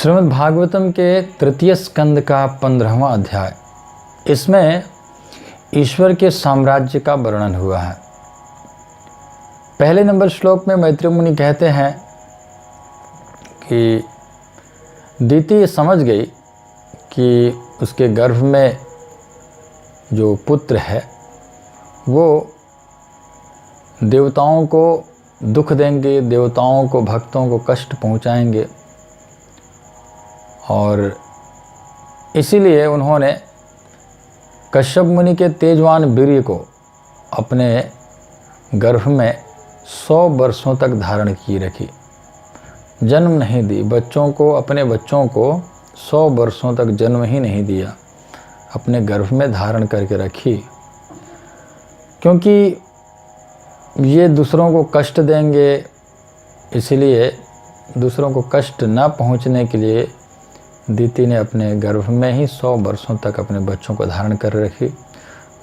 श्रीमद् भागवतम के तृतीय स्कंद का 15वां अध्याय, इसमें ईश्वर के साम्राज्य का वर्णन हुआ है। पहले नंबर श्लोक में मैत्रेय मुनि कहते हैं कि दीति ये समझ गई कि उसके गर्भ में जो पुत्र है वो देवताओं को दुख देंगे, देवताओं को, भक्तों को कष्ट पहुंचाएंगे, और इसीलिए उन्होंने कश्यप मुनि के तेजवान वीर्य को अपने गर्भ में 100 वर्षों तक धारण किए रखी, जन्म नहीं दी। बच्चों को, अपने बच्चों को 100 वर्षों तक जन्म ही नहीं दिया, अपने गर्भ में धारण करके रखी, क्योंकि ये दूसरों को कष्ट देंगे। इसलिए दूसरों को कष्ट न पहुंचने के लिए दीति ने अपने गर्भ में ही 100 वर्षों तक अपने बच्चों को धारण कर रखी।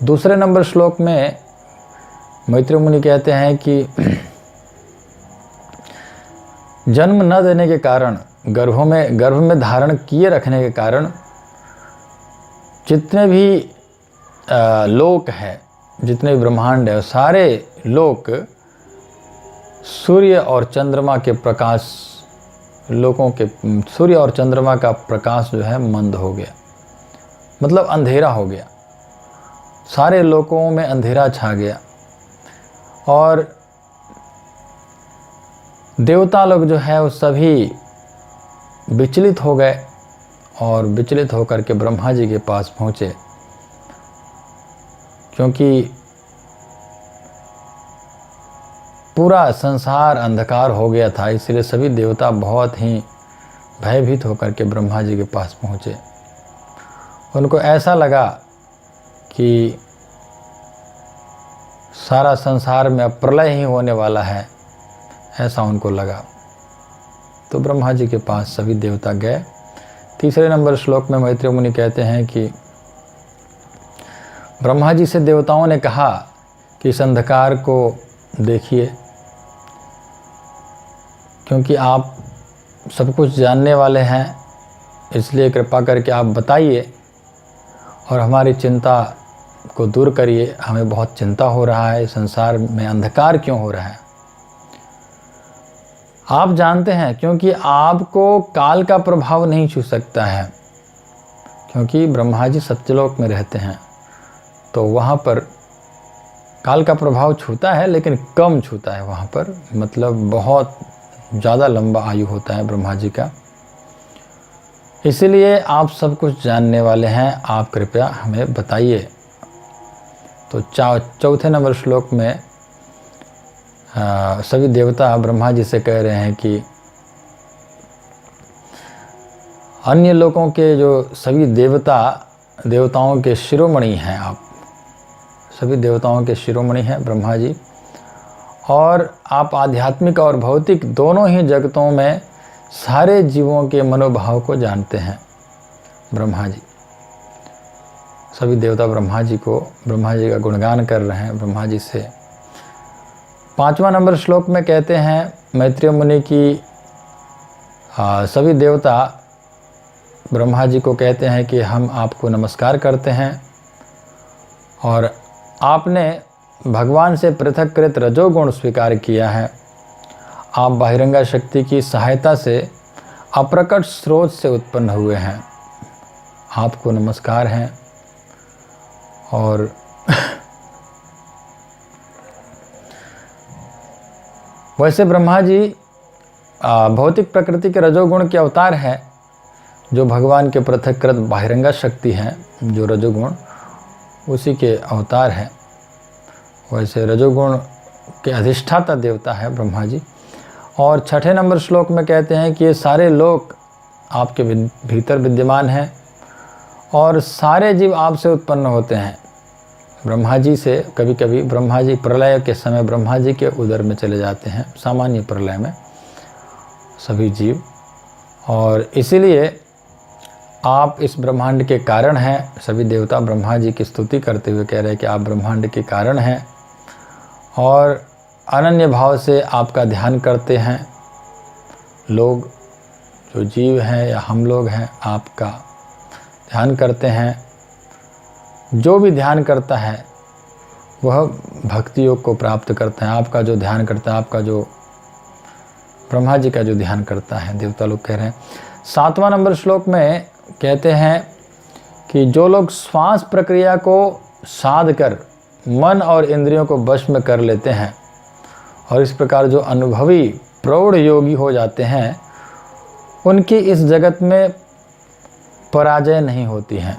दूसरे नंबर श्लोक में मैत्रेय मुनि कहते हैं कि जन्म न देने के कारण, गर्भ में धारण किए रखने के कारण जितने भी लोक है, जितने ब्रह्मांड है, सारे लोक सूर्य और चंद्रमा के प्रकाश, लोगों के सूर्य और चंद्रमा का प्रकाश जो है मंद हो गया, मतलब अंधेरा हो गया। सारे लोकों में अंधेरा छा गया और देवता लोग जो है वो सभी विचलित हो गए और विचलित होकर के ब्रह्मा जी के पास पहुँचे, क्योंकि पूरा संसार अंधकार हो गया था। इसलिए सभी देवता बहुत ही भयभीत होकर के ब्रह्मा जी के पास पहुँचे। उनको ऐसा लगा कि सारा संसार में अब प्रलय ही होने वाला है, ऐसा उनको लगा। तो ब्रह्मा जी के पास सभी देवता गए। तीसरे नंबर श्लोक में मैत्रेय मुनि कहते हैं कि ब्रह्मा जी से देवताओं ने कहा कि इस अंधकार को देखिए, क्योंकि आप सब कुछ जानने वाले हैं, इसलिए कृपा करके आप बताइए और हमारी चिंता को दूर करिए। हमें बहुत चिंता हो रहा है, संसार में अंधकार क्यों हो रहा है। आप जानते हैं, क्योंकि आपको काल का प्रभाव नहीं छू सकता है, क्योंकि ब्रह्मा जी सत्यलोक में रहते हैं, तो वहाँ पर काल का प्रभाव छूता है, लेकिन कम छूता है वहाँ पर, मतलब बहुत ज़्यादा लंबा आयु होता है ब्रह्मा जी का। इसलिए आप सब कुछ जानने वाले हैं, आप कृपया हमें बताइए। तो चौथे नंबर श्लोक में सभी देवता ब्रह्मा जी से कह रहे हैं कि अन्य लोगों के जो सभी देवताओं के शिरोमणि हैं, आप सभी देवताओं के शिरोमणि हैं ब्रह्मा जी, और आप आध्यात्मिक और भौतिक दोनों ही जगतों में सारे जीवों के मनोभाव को जानते हैं ब्रह्मा जी। सभी देवता ब्रह्मा जी का गुणगान कर रहे हैं ब्रह्मा जी से। 5वां नंबर श्लोक में कहते हैं मैत्रेय मुनि की सभी देवता ब्रह्मा जी को कहते हैं कि हम आपको नमस्कार करते हैं, और आपने भगवान से पृथककृत रजोगुण स्वीकार किया है। आप बहिरंगा शक्ति की सहायता से अप्रकट स्रोत से उत्पन्न हुए हैं, आपको नमस्कार हैं। और वैसे ब्रह्मा जी भौतिक प्रकृति के रजोगुण के अवतार हैं, जो भगवान के पृथककृत बहिरंगा शक्ति हैं, जो रजोगुण, उसी के अवतार हैं। वैसे रजोगुण के अधिष्ठाता देवता है ब्रह्मा जी। और 6ठे नंबर श्लोक में कहते हैं कि ये सारे लोग आपके भीतर विद्यमान हैं और सारे जीव आपसे उत्पन्न होते हैं ब्रह्मा जी से। कभी कभी ब्रह्मा जी प्रलय के समय ब्रह्मा जी के उदर में चले जाते हैं, सामान्य प्रलय में सभी जीव, और इसीलिए आप इस ब्रह्मांड के कारण हैं। सभी देवता ब्रह्मा जी की स्तुति करते हुए कह रहे हैं कि आप ब्रह्मांड के कारण हैं और अनन्य भाव से आपका ध्यान करते हैं लोग, जो जीव हैं या हम लोग हैं आपका ध्यान करते हैं, जो भी ध्यान करता है वह भक्ति योग को प्राप्त करता है। आपका जो ध्यान करता है, आपका जो ब्रह्मा जी का जो ध्यान करता है, देवता लोग कह रहे हैं। 7वां नंबर श्लोक में कहते हैं कि जो लोग श्वास प्रक्रिया को साध कर मन और इंद्रियों को वश में कर लेते हैं और इस प्रकार जो अनुभवी प्रौढ़ योगी हो जाते हैं, उनकी इस जगत में पराजय नहीं होती है।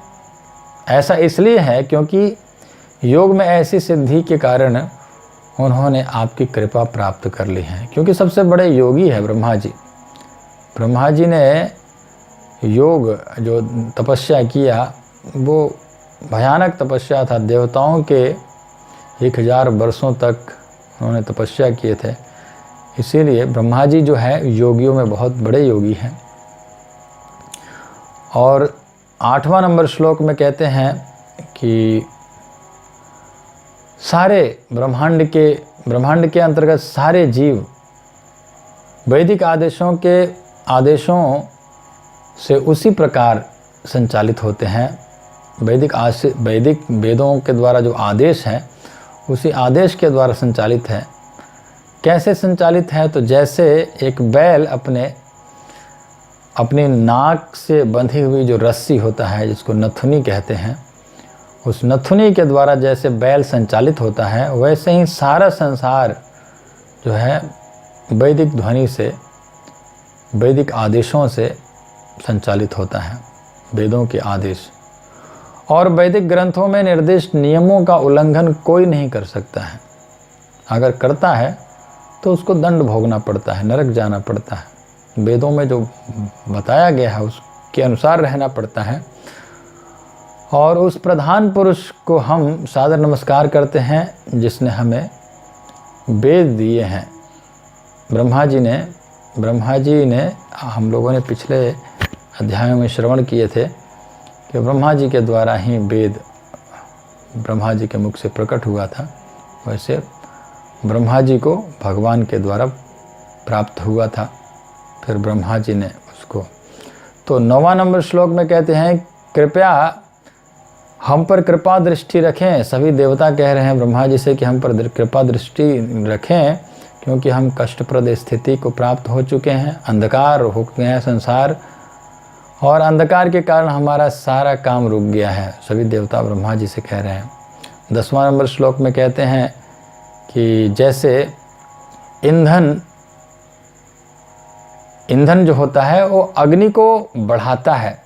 ऐसा इसलिए है क्योंकि योग में ऐसी सिद्धि के कारण उन्होंने आपकी कृपा प्राप्त कर ली है। क्योंकि सबसे बड़े योगी है ब्रह्मा जी। ब्रह्मा जी ने योग जो तपस्या किया वो भयानक तपस्या था। देवताओं के 1000 वर्षों तक उन्होंने तपस्या किए थे। इसीलिए ब्रह्मा जी जो है योगियों में बहुत बड़े योगी हैं। और 8वां नंबर श्लोक में कहते हैं कि सारे ब्रह्मांड के अंतर्गत सारे जीव वैदिक आदेशों से उसी प्रकार संचालित होते हैं। वैदिक वेदों के द्वारा जो आदेश है उसी आदेश के द्वारा संचालित है। कैसे संचालित है? तो जैसे एक बैल अपनी नाक से बंधी हुई जो रस्सी होता है जिसको नथुनी कहते हैं, उस नथुनी के द्वारा जैसे बैल संचालित होता है, वैसे ही सारा संसार जो है वैदिक ध्वनि से, वैदिक आदेशों से संचालित होता है। वेदों के आदेश और वैदिक ग्रंथों में निर्दिष्ट नियमों का उल्लंघन कोई नहीं कर सकता है। अगर करता है तो उसको दंड भोगना पड़ता है, नरक जाना पड़ता है। वेदों में जो बताया गया है उसके अनुसार रहना पड़ता है। और उस प्रधान पुरुष को हम सादर नमस्कार करते हैं जिसने हमें वेद दिए हैं। ब्रह्मा जी ने हम लोगों ने पिछले अध्यायों में श्रवण किए थे कि ब्रह्मा जी के द्वारा ही वेद ब्रह्मा जी के मुख से प्रकट हुआ था। वैसे ब्रह्मा जी को भगवान के द्वारा प्राप्त हुआ था, फिर ब्रह्मा जी ने उसको। तो 9वां नंबर श्लोक में कहते हैं कृपया हम पर कृपा दृष्टि रखें। सभी देवता कह रहे हैं ब्रह्मा जी से कि हम पर कृपा दृष्टि रखें, क्योंकि हम कष्टप्रद स्थिति को प्राप्त हो चुके हैं। अंधकार हो गया है संसार और अंधकार के कारण हमारा सारा काम रुक गया है। सभी देवता ब्रह्मा जी से कह रहे हैं। 10वां नंबर श्लोक में कहते हैं कि जैसे ईंधन जो होता है वो अग्नि को बढ़ाता है,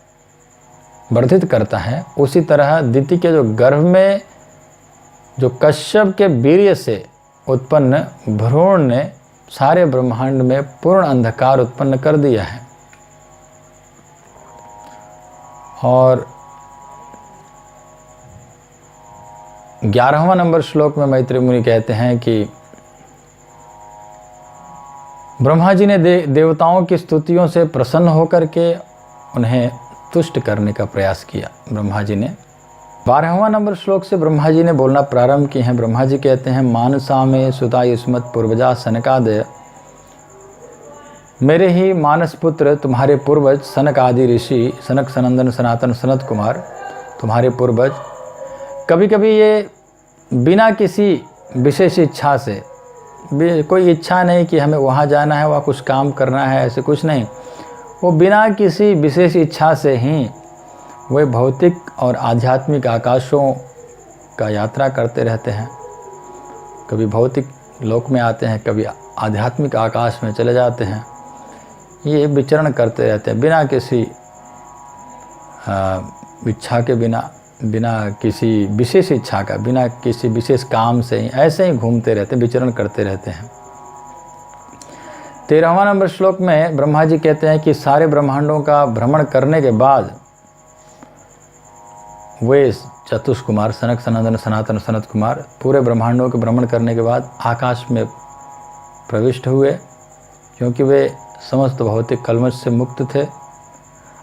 वर्धित करता है, उसी तरह दिति के जो गर्भ में जो कश्यप के वीर्य से उत्पन्न भ्रूण ने सारे ब्रह्मांड में पूर्ण अंधकार उत्पन्न कर दिया है। और 11वां नंबर श्लोक में मैत्री मुनि कहते हैं कि ब्रह्मा जी ने देवताओं की स्तुतियों से प्रसन्न होकर के उन्हें तुष्ट करने का प्रयास किया। ब्रह्मा जी ने 12वां नंबर श्लोक से ब्रह्मा जी ने बोलना प्रारंभ किए हैं। ब्रह्मा जी कहते हैं मानसा में सुता युष्मत पूर्वजा सनकादय, मेरे ही मानस पुत्र तुम्हारे पूर्वज सनक आदि ऋषि, सनक सनंदन सनातन सनत कुमार तुम्हारे पूर्वज, कभी कभी ये बिना किसी विशेष इच्छा से, कोई इच्छा नहीं कि हमें वहाँ जाना है, वहाँ कुछ काम करना है, ऐसे कुछ नहीं, वो बिना किसी विशेष इच्छा से ही वे भौतिक और आध्यात्मिक आकाशों का यात्रा करते रहते हैं। कभी भौतिक लोक में आते हैं, कभी आध्यात्मिक आकाश में चले जाते हैं। ये विचरण करते रहते हैं बिना किसी इच्छा के, बिना किसी विशेष इच्छा का, बिना किसी विशेष काम से ही ऐसे ही घूमते रहते, विचरण करते रहते हैं। 13वां नंबर श्लोक में ब्रह्मा जी कहते हैं कि सारे ब्रह्मांडों का भ्रमण करने के बाद वे चतुष कुमार, सनक सनंदन सनातन सनत कुमार, पूरे ब्रह्मांडों के भ्रमण करने के बाद आकाश में प्रविष्ट हुए, क्योंकि वे समस्त भौतिक कल्मश से मुक्त थे।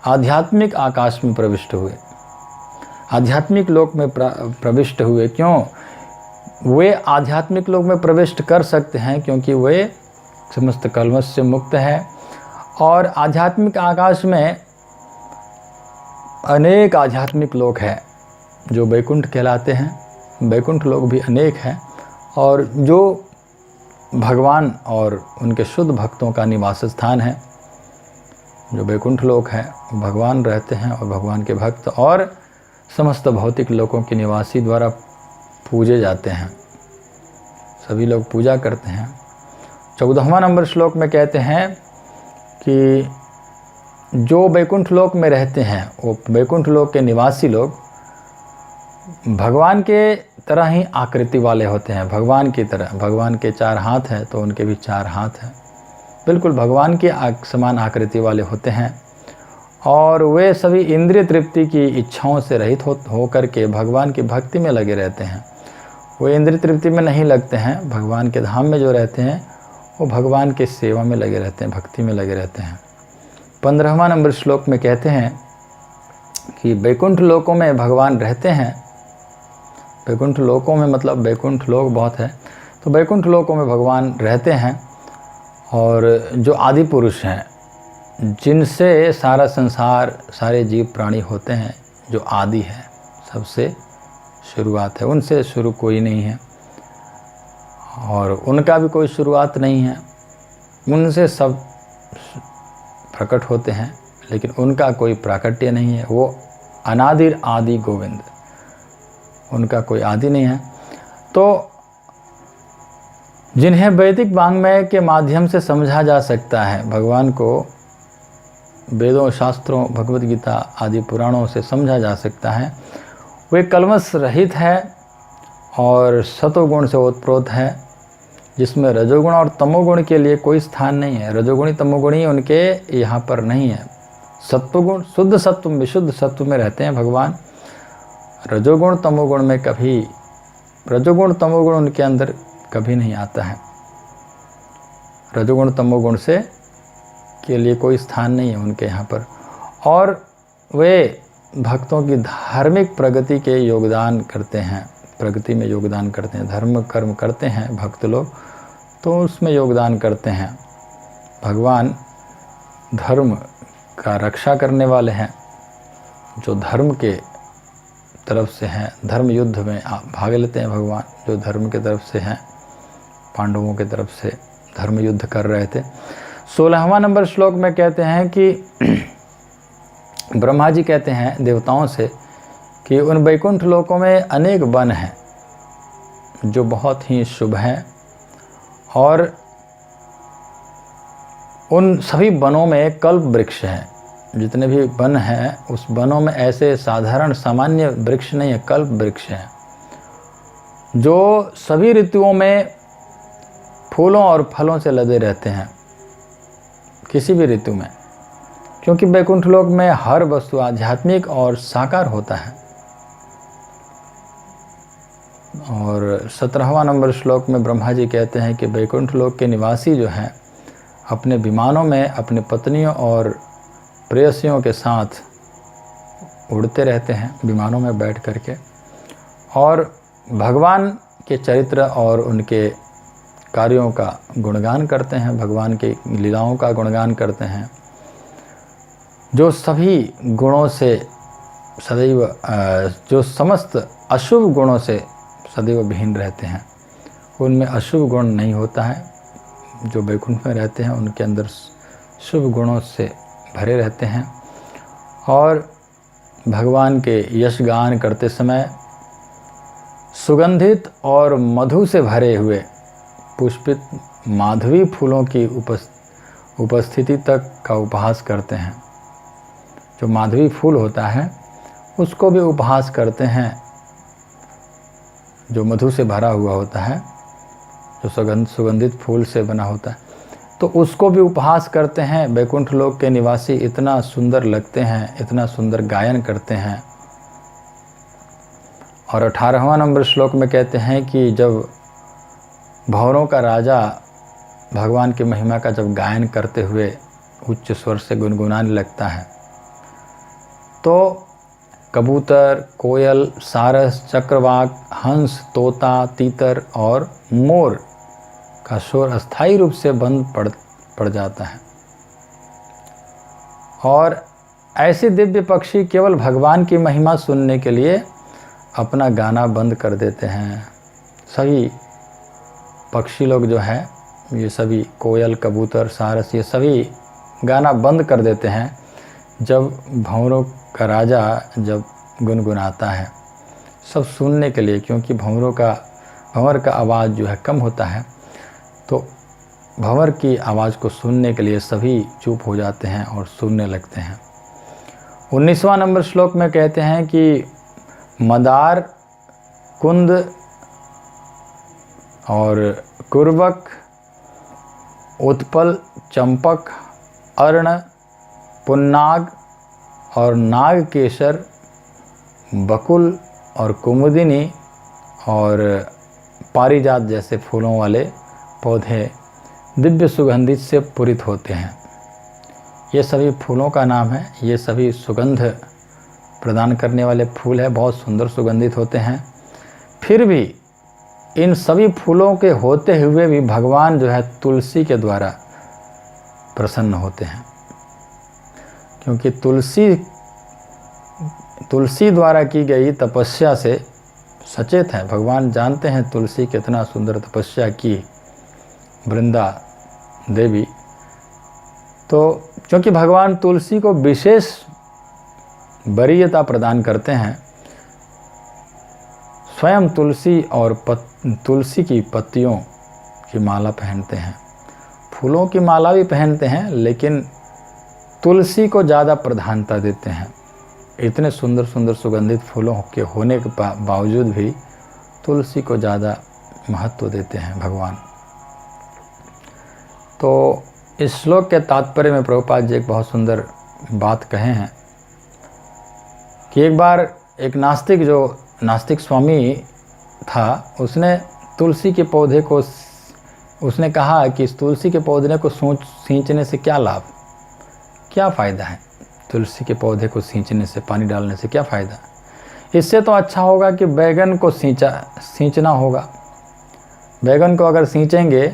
आध्यात्मिक आकाश में प्रविष्ट हुए, आध्यात्मिक लोक में प्रविष्ट हुए। क्यों वे आध्यात्मिक लोक में प्रविष्ट कर सकते हैं? क्योंकि वे समस्त कल्मश से मुक्त है और आध्यात्मिक आकाश में अनेक आध्यात्मिक लोक हैं जो वैकुंठ कहलाते हैं। वैकुंठ लोक भी अनेक हैं और जो भगवान और उनके शुद्ध भक्तों का निवास स्थान है। जो वैकुंठ लोक है भगवान रहते हैं और भगवान के भक्त और समस्त भौतिक लोकों के निवासी द्वारा पूजे जाते हैं। सभी लोग पूजा करते हैं। 14वां नंबर श्लोक में कहते हैं कि जो वैकुंठ लोक में रहते हैं वो वैकुंठ लोक के निवासी लोग भगवान के तरह ही आकृति वाले होते हैं। भगवान की तरह, भगवान के 4 हाथ हैं तो उनके भी 4 हाथ हैं। बिल्कुल भगवान की समान आकृति वाले होते हैं और वे सभी इंद्रिय तृप्ति की इच्छाओं से रहित हो करके भगवान की भक्ति में लगे रहते हैं। वो इंद्रिय तृप्ति में नहीं लगते हैं। भगवान के धाम में जो रहते हैं वो भगवान के सेवा में लगे रहते हैं, भक्ति में लगे रहते हैं। 15वां नंबर श्लोक में कहते हैं कि वैकुंठ लोकों में भगवान रहते हैं। वैकुंठ लोकों में मतलब वैकुंठ लोक बहुत है, तो वैकुंठ लोकों में भगवान रहते हैं और जो आदि पुरुष हैं जिनसे सारा संसार, सारे जीव प्राणी होते हैं, जो आदि है, सबसे शुरुआत है, उनसे शुरू कोई नहीं है और उनका भी कोई शुरुआत नहीं है। उनसे सब प्रकट होते हैं लेकिन उनका कोई प्राकट्य नहीं है। वो अनादिर आदि गोविंद, उनका कोई आदि नहीं है। तो जिन्हें वैदिक वाङ्मय के माध्यम से समझा जा सकता है, भगवान को वेदों, शास्त्रों, भगवत गीता आदि पुराणों से समझा जा सकता है, वे कल्मश रहित है और सतोगुण से ओतप्रोत है, जिसमें रजोगुण और तमोगुण के लिए कोई स्थान नहीं है। रजोगुणी तमोगुणी उनके यहाँ पर नहीं है। सत्वगुण, शुद्ध सत्व, विशुद्ध सत्व में रहते हैं भगवान। रजोगुण तमोगुण में कभी, रजोगुण तमोगुण उनके अंदर कभी नहीं आता है। रजोगुण तमोगुण से के लिए कोई स्थान नहीं है उनके यहाँ पर। और वे भक्तों की धार्मिक प्रगति के योगदान करते हैं, प्रगति में योगदान करते हैं। धर्म कर्म करते हैं भक्त लोग तो उसमें योगदान करते हैं। भगवान धर्म का रक्षा करने वाले हैं, जो धर्म के तरफ से हैं। धर्म युद्ध में भाग लेते हैं भगवान, जो धर्म के तरफ से हैं। पांडवों के तरफ से धर्म युद्ध कर रहे थे। 16वां नंबर श्लोक में कहते हैं कि ब्रह्मा जी कहते हैं देवताओं से कि उन वैकुंठ लोकों में अनेक वन हैं जो बहुत ही शुभ हैं और उन सभी वनों में कल्प वृक्ष हैं। जितने भी वन हैं उस वनों में ऐसे साधारण सामान्य वृक्ष नहीं है, कल्प वृक्ष हैं जो सभी ऋतुओं में फूलों और फलों से लदे रहते हैं, किसी भी ऋतु में, क्योंकि वैकुंठ लोक में हर वस्तु आध्यात्मिक और साकार होता है। और 17वां नंबर श्लोक में ब्रह्मा जी कहते हैं कि वैकुंठ लोक के निवासी जो हैं अपने विमानों में अपनी पत्नियों और प्रेयसियों के साथ उड़ते रहते हैं, विमानों में बैठ करके, और भगवान के चरित्र और उनके कार्यों का गुणगान करते हैं, भगवान की लीलाओं का गुणगान करते हैं, जो सभी गुणों से सदैव, जो समस्त अशुभ गुणों से सदैव विहीन रहते हैं। उनमें अशुभ गुण नहीं होता है। जो वैकुंठ में रहते हैं उनके अंदर शुभ गुणों से भरे रहते हैं और भगवान के यश गान करते समय सुगंधित और मधु से भरे हुए पुष्पित माधवी फूलों की उपस्थिति तक का उपहास करते हैं। जो माधवी फूल होता है उसको भी उपहास करते हैं, जो मधु से भरा हुआ होता है, जो सुगंधित फूल से बना होता है, तो उसको भी उपहास करते हैं। वैकुंठ लोक के निवासी इतना सुंदर लगते हैं, इतना सुंदर गायन करते हैं। और 18वां नंबर श्लोक में कहते हैं कि जब भंवरों का राजा भगवान की महिमा का जब गायन करते हुए उच्च स्वर से गुनगुनाने लगता है तो कबूतर, कोयल, सारस, चक्रवाक, हंस, तोता, तीतर और मोर का शोर अस्थायी रूप से बंद पड़ जाता है। और ऐसे दिव्य पक्षी केवल भगवान की महिमा सुनने के लिए अपना गाना बंद कर देते हैं। सभी पक्षी लोग जो हैं, ये सभी कोयल, कबूतर, सारस, ये सभी गाना बंद कर देते हैं जब भंवरों का राजा जब गुनगुनाता है, सब सुनने के लिए। क्योंकि भंवर का आवाज़ जो है कम होता है, तो भंवर की आवाज़ को सुनने के लिए सभी चुप हो जाते हैं और सुनने लगते हैं। 19वां नंबर श्लोक में कहते हैं कि मदार, कुंद और कुर्वक, उत्पल, चंपक, अर्ण, पुन्नाग और नागकेशर, बकुल और कुमुदिनी और पारिजात जैसे फूलों वाले पौधे दिव्य सुगंधित से पूरित होते हैं। ये सभी फूलों का नाम है। ये सभी सुगंध प्रदान करने वाले फूल है, बहुत सुंदर सुगंधित होते हैं। फिर भी इन सभी फूलों के होते हुए भी भगवान जो है तुलसी के द्वारा प्रसन्न होते हैं, क्योंकि तुलसी द्वारा की गई तपस्या से सचेत है। भगवान जानते हैं तुलसी कितना सुंदर तपस्या की वृंदा देवी। तो क्योंकि भगवान तुलसी को विशेष वरीयता प्रदान करते हैं, स्वयं तुलसी और तुलसी की पत्तियों की माला पहनते हैं। फूलों की माला भी पहनते हैं, लेकिन तुलसी को ज़्यादा प्रधानता देते हैं। इतने सुंदर सुंदर सुगंधित फूलों के होने के बावजूद भी तुलसी को ज़्यादा महत्व देते हैं भगवान। तो इस श्लोक के तात्पर्य में प्रभुपाद जी एक बहुत सुंदर बात कहे हैं कि एक बार एक नास्तिक स्वामी था, उसने तुलसी के पौधे को, उसने कहा कि इस तुलसी के पौधे को सींचने से क्या लाभ, क्या फ़ायदा है। तुलसी के पौधे को सींचने से, पानी डालने से क्या फ़ायदा। इससे तो अच्छा होगा कि बैगन को सींचना होगा। बैगन को अगर सींचेंगे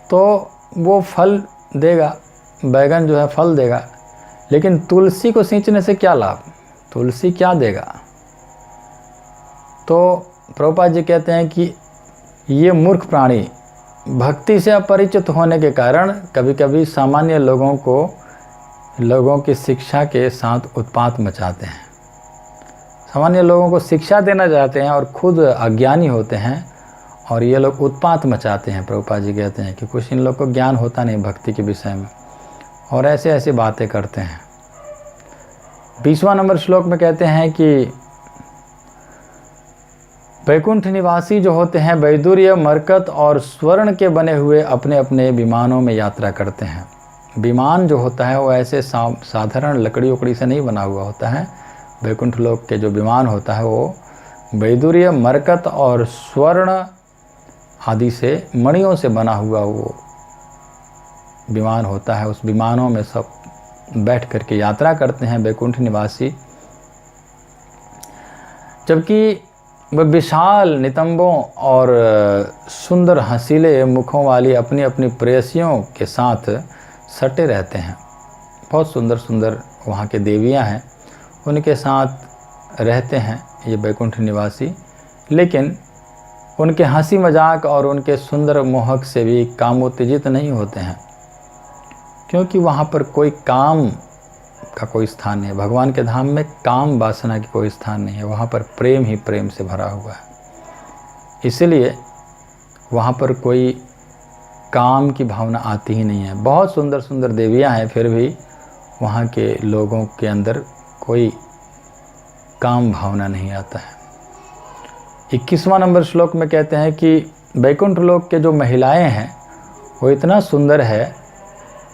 तो वो फल देगा, बैगन जो है फल देगा। लेकिन तुलसी को सींचने से क्या लाभ, तुलसी क्या देगा। तो प्रभुपाद जी कहते हैं कि ये मूर्ख प्राणी भक्ति से अपरिचित होने के कारण कभी कभी सामान्य लोगों की शिक्षा के साथ उत्पात मचाते हैं। सामान्य लोगों को शिक्षा देना चाहते हैं और खुद अज्ञानी होते हैं, और ये लोग उत्पात मचाते हैं। प्रभुपाद जी कहते हैं कि कुछ इन लोग को ज्ञान होता नहीं भक्ति के विषय में, और ऐसे बातें करते हैं। 20वां नंबर श्लोक में कहते हैं कि वैकुंठ निवासी जो होते हैं वैदुर्य, मरकत और स्वर्ण के बने हुए अपने अपने विमानों में यात्रा करते हैं। विमान जो होता है वो ऐसे साधारण लकड़ी उकड़ी से नहीं बना हुआ होता है। वैकुंठ लोक के जो विमान होता है वो वैदुर्य, मरकत और स्वर्ण आदि से, मणियों से बना हुआ वो विमान होता है। उस विमानों में सब बैठ करके यात्रा करते हैं वैकुंठ निवासी। जबकि वह विशाल नितंबों और सुंदर हंसीले मुखों वाली अपनी अपनी प्रेयसियों के साथ सटे रहते हैं। बहुत सुंदर सुंदर वहाँ के देवियाँ हैं, उनके साथ रहते हैं ये वैकुंठ निवासी। लेकिन उनके हंसी मजाक और उनके सुंदर मोहक से भी कामोत्तेजित नहीं होते हैं, क्योंकि वहाँ पर कोई काम का कोई स्थान नहीं है। भगवान के धाम में काम वासना की कोई स्थान नहीं है, वहाँ पर प्रेम ही प्रेम से भरा हुआ है। इसलिए वहाँ पर कोई काम की भावना आती ही नहीं है। बहुत सुंदर सुंदर देवियाँ हैं, फिर भी वहाँ के लोगों के अंदर कोई काम भावना नहीं आता है। 21वां नंबर श्लोक में कहते हैं कि वैकुंठ लोक के जो महिलाएं हैं वो इतना सुंदर है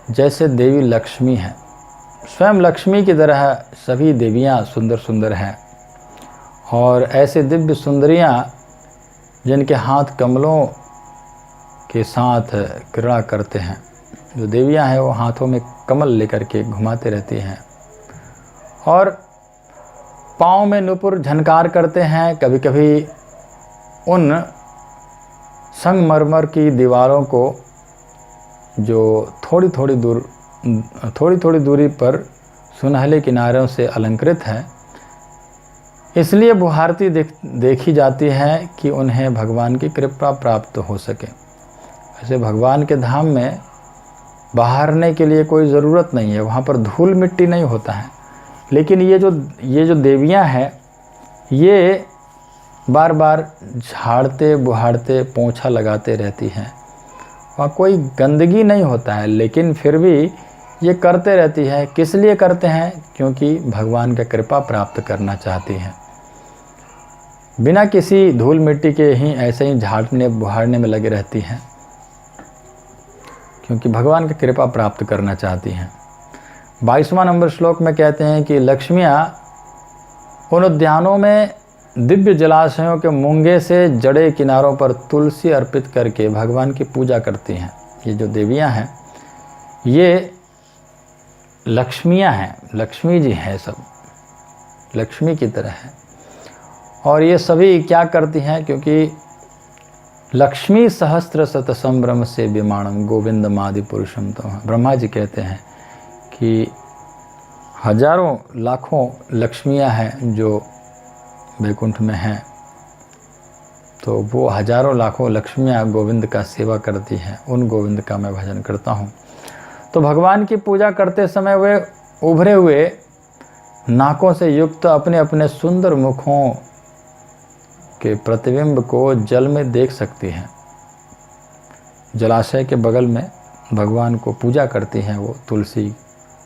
जैसे देवी लक्ष्मी हैं। स्वयं लक्ष्मी की तरह सभी देवियाँ सुंदर सुंदर हैं, और ऐसे दिव्य सुंदरियाँ जिनके हाथ कमलों के साथ क्रीड़ा करते हैं। जो देवियाँ हैं वो हाथों में कमल लेकर के घुमाते रहती हैं, और पाँव में नुपुर झनकार करते हैं। कभी कभी उन संगमरमर की दीवारों को जो थोड़ी थोड़ी दूरी पर सुनहले किनारों से अलंकृत है, इसलिए बुहारती देखी जाती है कि उन्हें भगवान की कृपा प्राप्त हो सके। वैसे भगवान के धाम में बहारने के लिए कोई ज़रूरत नहीं है, वहाँ पर धूल मिट्टी नहीं होता है। लेकिन ये जो देवियाँ हैं, ये बार बार झाड़ते बुहारते पोंछा लगाते रहती हैं। वहाँ कोई गंदगी नहीं होता है, लेकिन फिर भी ये करते रहती है। किस लिए करते हैं? क्योंकि भगवान की कृपा प्राप्त करना चाहती हैं। बिना किसी धूल मिट्टी के ही ऐसे ही झाड़ने बुहारने में लगे रहती हैं, क्योंकि भगवान की कृपा प्राप्त करना चाहती हैं। 22वां नंबर श्लोक में कहते हैं कि लक्ष्मियाँ उन उद्यानों में दिव्य जलाशयों के मूंगे से जड़े किनारों पर तुलसी अर्पित करके भगवान की पूजा करती हैं। ये जो देवियाँ हैं, ये लक्ष्मियाँ हैं, लक्ष्मी जी हैं, सब लक्ष्मी की तरह है। और ये सभी क्या करती हैं? क्योंकि लक्ष्मी सहस्त्र शत संभ्रम से विमाणम गोविंदमादि पुरुषम तो ब्रह्मा जी कहते हैं कि हजारों लाखों लक्ष्मियाँ हैं जो वैकुंठ में हैं, तो वो हजारों लाखों लक्ष्मियाँ गोविंद का सेवा करती हैं। उन गोविंद का मैं भजन करता हूँ। तो भगवान की पूजा करते समय वे उभरे हुए नाकों से युक्त अपने अपने सुंदर मुखों के प्रतिबिंब को जल में देख सकती हैं। जलाशय के बगल में भगवान को पूजा करती हैं, वो तुलसी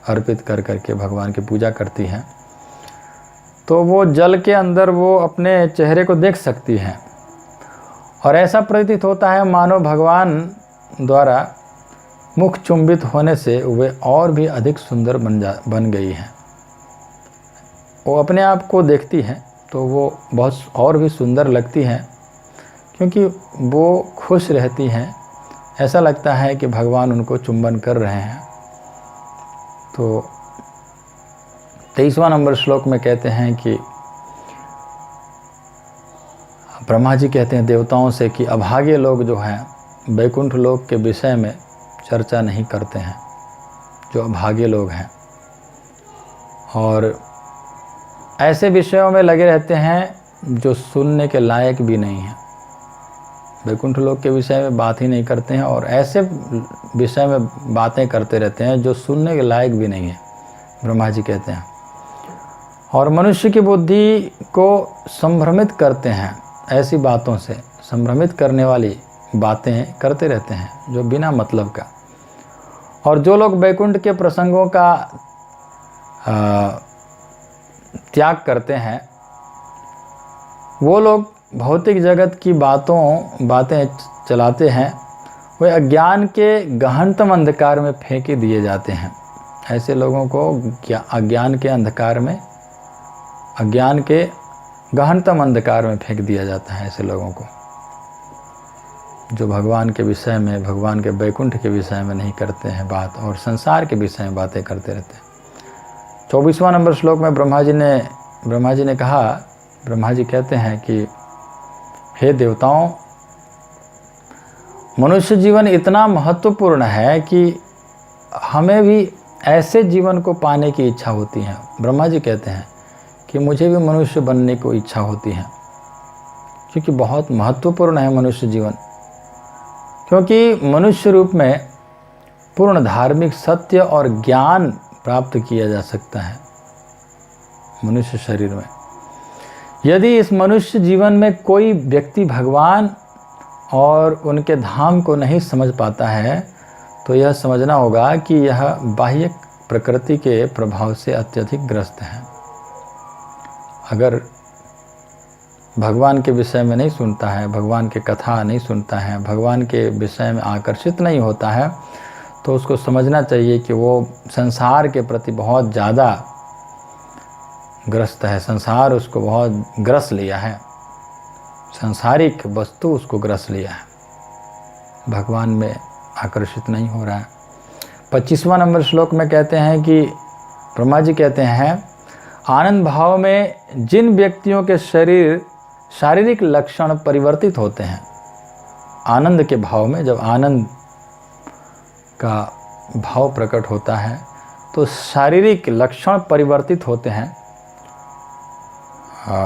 अर्पित कर करके भगवान की पूजा करती हैं। तो वो जल के अंदर वो अपने चेहरे को देख सकती हैं, और ऐसा प्रतीत होता है मानो भगवान द्वारा मुख चुंबित होने से वे और भी अधिक सुंदर बन गई हैं। वो अपने आप को देखती हैं तो वो बहुत और भी सुंदर लगती हैं, क्योंकि वो खुश रहती हैं। ऐसा लगता है कि भगवान उनको चुंबन कर रहे हैं। तो 23वां नंबर श्लोक में कहते हैं कि ब्रह्मा जी कहते हैं देवताओं से कि अभागे लोग जो हैं वैकुंठ लोक के विषय में चर्चा नहीं करते हैं, जो अभागे लोग हैं, और ऐसे विषयों में लगे रहते हैं जो सुनने के लायक भी नहीं हैं। वैकुंठ लोक के विषय में बात ही नहीं करते हैं, और ऐसे विषय में बातें करते रहते हैं जो सुनने के लायक भी नहीं है, ब्रह्मा जी कहते हैं। और मनुष्य की बुद्धि को संभ्रमित करते हैं, ऐसी बातों से संभ्रमित करने वाली बातें करते रहते हैं जो बिना मतलब का। और जो लोग वैकुंठ के प्रसंगों का त्याग करते हैं, वो लोग भौतिक जगत की बातें चलाते हैं, वे अज्ञान के गहनतम अंधकार में फेंके दिए जाते हैं। ऐसे लोगों को अज्ञान के गहनतम अंधकार में फेंक दिया जाता है। ऐसे लोगों को जो भगवान के विषय में, भगवान के वैकुंठ के विषय में नहीं करते हैं बात, और संसार के विषय में बातें करते रहते हैं। 24वां नंबर श्लोक में ब्रह्मा जी ने कहा, ब्रह्मा जी कहते हैं कि हे देवताओं, मनुष्य जीवन इतना महत्वपूर्ण है कि हमें भी ऐसे जीवन को पाने की इच्छा होती है। ब्रह्मा जी कहते हैं कि मुझे भी मनुष्य बनने को इच्छा होती है, क्योंकि बहुत महत्वपूर्ण है मनुष्य जीवन। क्योंकि मनुष्य रूप में पूर्ण धार्मिक सत्य और ज्ञान प्राप्त किया जा सकता है मनुष्य शरीर में। यदि इस मनुष्य जीवन में कोई व्यक्ति भगवान और उनके धाम को नहीं समझ पाता है, तो यह समझना होगा कि यह बाह्य प्रकृति के प्रभाव से अत्यधिक ग्रस्त है। अगर भगवान के विषय में नहीं सुनता है, भगवान के कथा नहीं सुनता है, भगवान के विषय में आकर्षित नहीं होता है, तो उसको समझना चाहिए कि वो संसार के प्रति बहुत ज़्यादा ग्रस्त है। संसार उसको बहुत ग्रस लिया है, सांसारिक वस्तु उसको ग्रस लिया है, भगवान में आकर्षित नहीं हो रहा है। 25वां नंबर श्लोक में कहते हैं कि ब्रह्मा जी कहते हैं, आनंद भाव में जिन व्यक्तियों के शारीरिक लक्षण परिवर्तित होते हैं, आनंद के भाव में जब आनंद का भाव प्रकट होता है, तो शारीरिक लक्षण परिवर्तित होते हैं।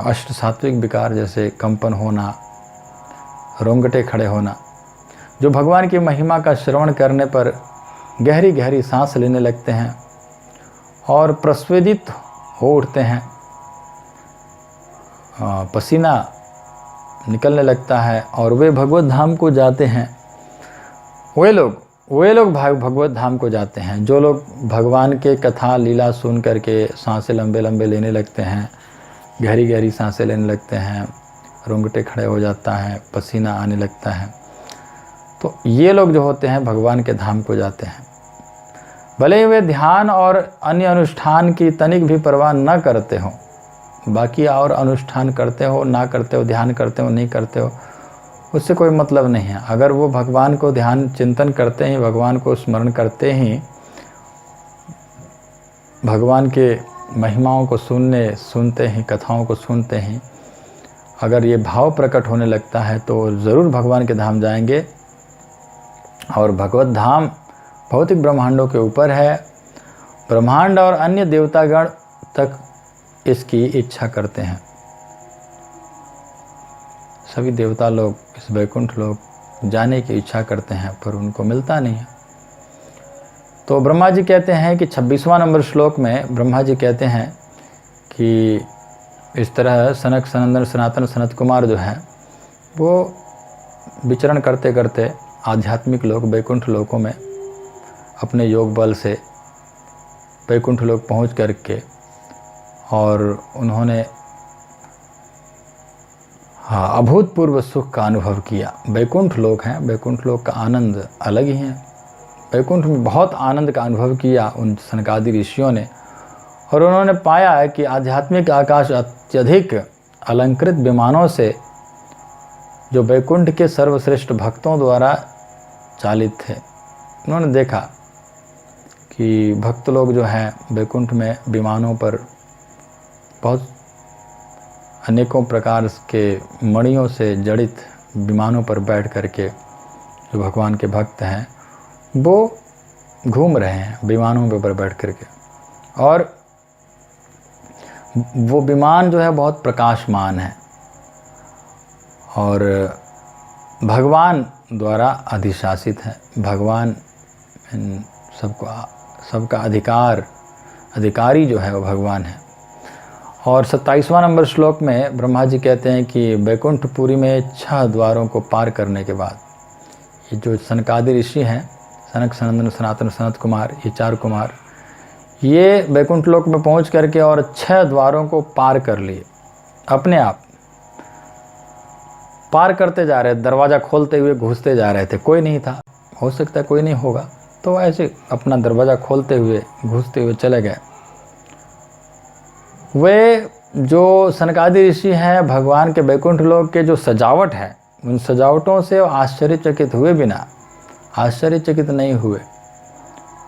अष्ट सात्विक विकार जैसे कंपन होना, रोंगटे खड़े होना, जो भगवान की महिमा का श्रवण करने पर गहरी गहरी सांस लेने लगते हैं और प्रस्वेदित हो उठते हैं, पसीना निकलने लगता है और वे भगवत धाम को जाते हैं। वे लोग भगवत धाम को जाते हैं जो लोग भगवान के कथा लीला सुन करके सांसें लंबे लंबे लेने लगते हैं, गहरी गहरी सांसें लेने लगते हैं, रोंगटे खड़े हो जाता है, पसीना आने लगता है। तो ये लोग जो होते हैं भगवान के धाम को जाते हैं। भले ही वे ध्यान और अन्य अनुष्ठान की तनिक भी परवाह न करते हो, बाकी और अनुष्ठान करते हो ना करते हो, ध्यान करते हो नहीं करते हो, उससे कोई मतलब नहीं है। अगर वो भगवान को ध्यान चिंतन करते ही, भगवान को स्मरण करते ही, भगवान के महिमाओं को सुनते ही, कथाओं को सुनते ही अगर ये भाव प्रकट होने लगता है तो ज़रूर भगवान के धाम जाएंगे। और भगवत धाम भौतिक ब्रह्मांडों के ऊपर है। ब्रह्मांड और अन्य देवतागण तक इसकी इच्छा करते हैं। सभी देवता लोग इस वैकुंठ लोक जाने की इच्छा करते हैं पर उनको मिलता नहीं है। तो ब्रह्मा जी कहते हैं कि 26वां नंबर श्लोक में ब्रह्मा जी कहते हैं कि इस तरह सनक सनंदन सनातन सनत कुमार जो है वो विचरण करते करते आध्यात्मिक लोक वैकुंठ लोकों में अपने योग बल से वैकुंठ लोक पहुँच करके और उन्होंने अभूतपूर्व सुख का अनुभव किया। वैकुंठ लोक है, वैकुंठ लोक का आनंद अलग ही है। वैकुंठ में बहुत आनंद का अनुभव किया उन सनकादि ऋषियों ने और उन्होंने पाया कि आध्यात्मिक आकाश अत्यधिक अलंकृत विमानों से जो वैकुंठ के सर्वश्रेष्ठ भक्तों द्वारा चालित थे। उन्होंने देखा कि भक्त लोग जो हैं वैकुंठ में विमानों पर बहुत अनेकों प्रकार के मणियों से जड़ित विमानों पर बैठ करके जो भगवान के भक्त हैं वो घूम रहे हैं विमानों पर बैठ करके। और वो विमान जो है बहुत प्रकाशमान है और भगवान द्वारा अधिशासित है। भगवान सबका अधिकारी जो है वो भगवान है। और 27वां नंबर श्लोक में ब्रह्मा जी कहते हैं कि वैकुंठपुरी में 6 द्वारों को पार करने के बाद ये जो सनकादि ऋषि हैं, सनक सनंदन सनातन सनत कुमार, ये 4 कुमार, ये वैकुंठ लोक में पहुंच करके और 6 द्वारों को पार कर लिए। अपने आप पार करते जा रहे, दरवाज़ा खोलते हुए घुसते जा रहे थे। कोई नहीं था, हो सकता है कोई नहीं होगा, तो ऐसे अपना दरवाज़ा खोलते हुए घुसते हुए चले गए। वे जो सनकादि ऋषि हैं भगवान के वैकुंठ लोक के जो सजावट है, उन सजावटों से आश्चर्यचकित हुए बिना, आश्चर्यचकित नहीं हुए।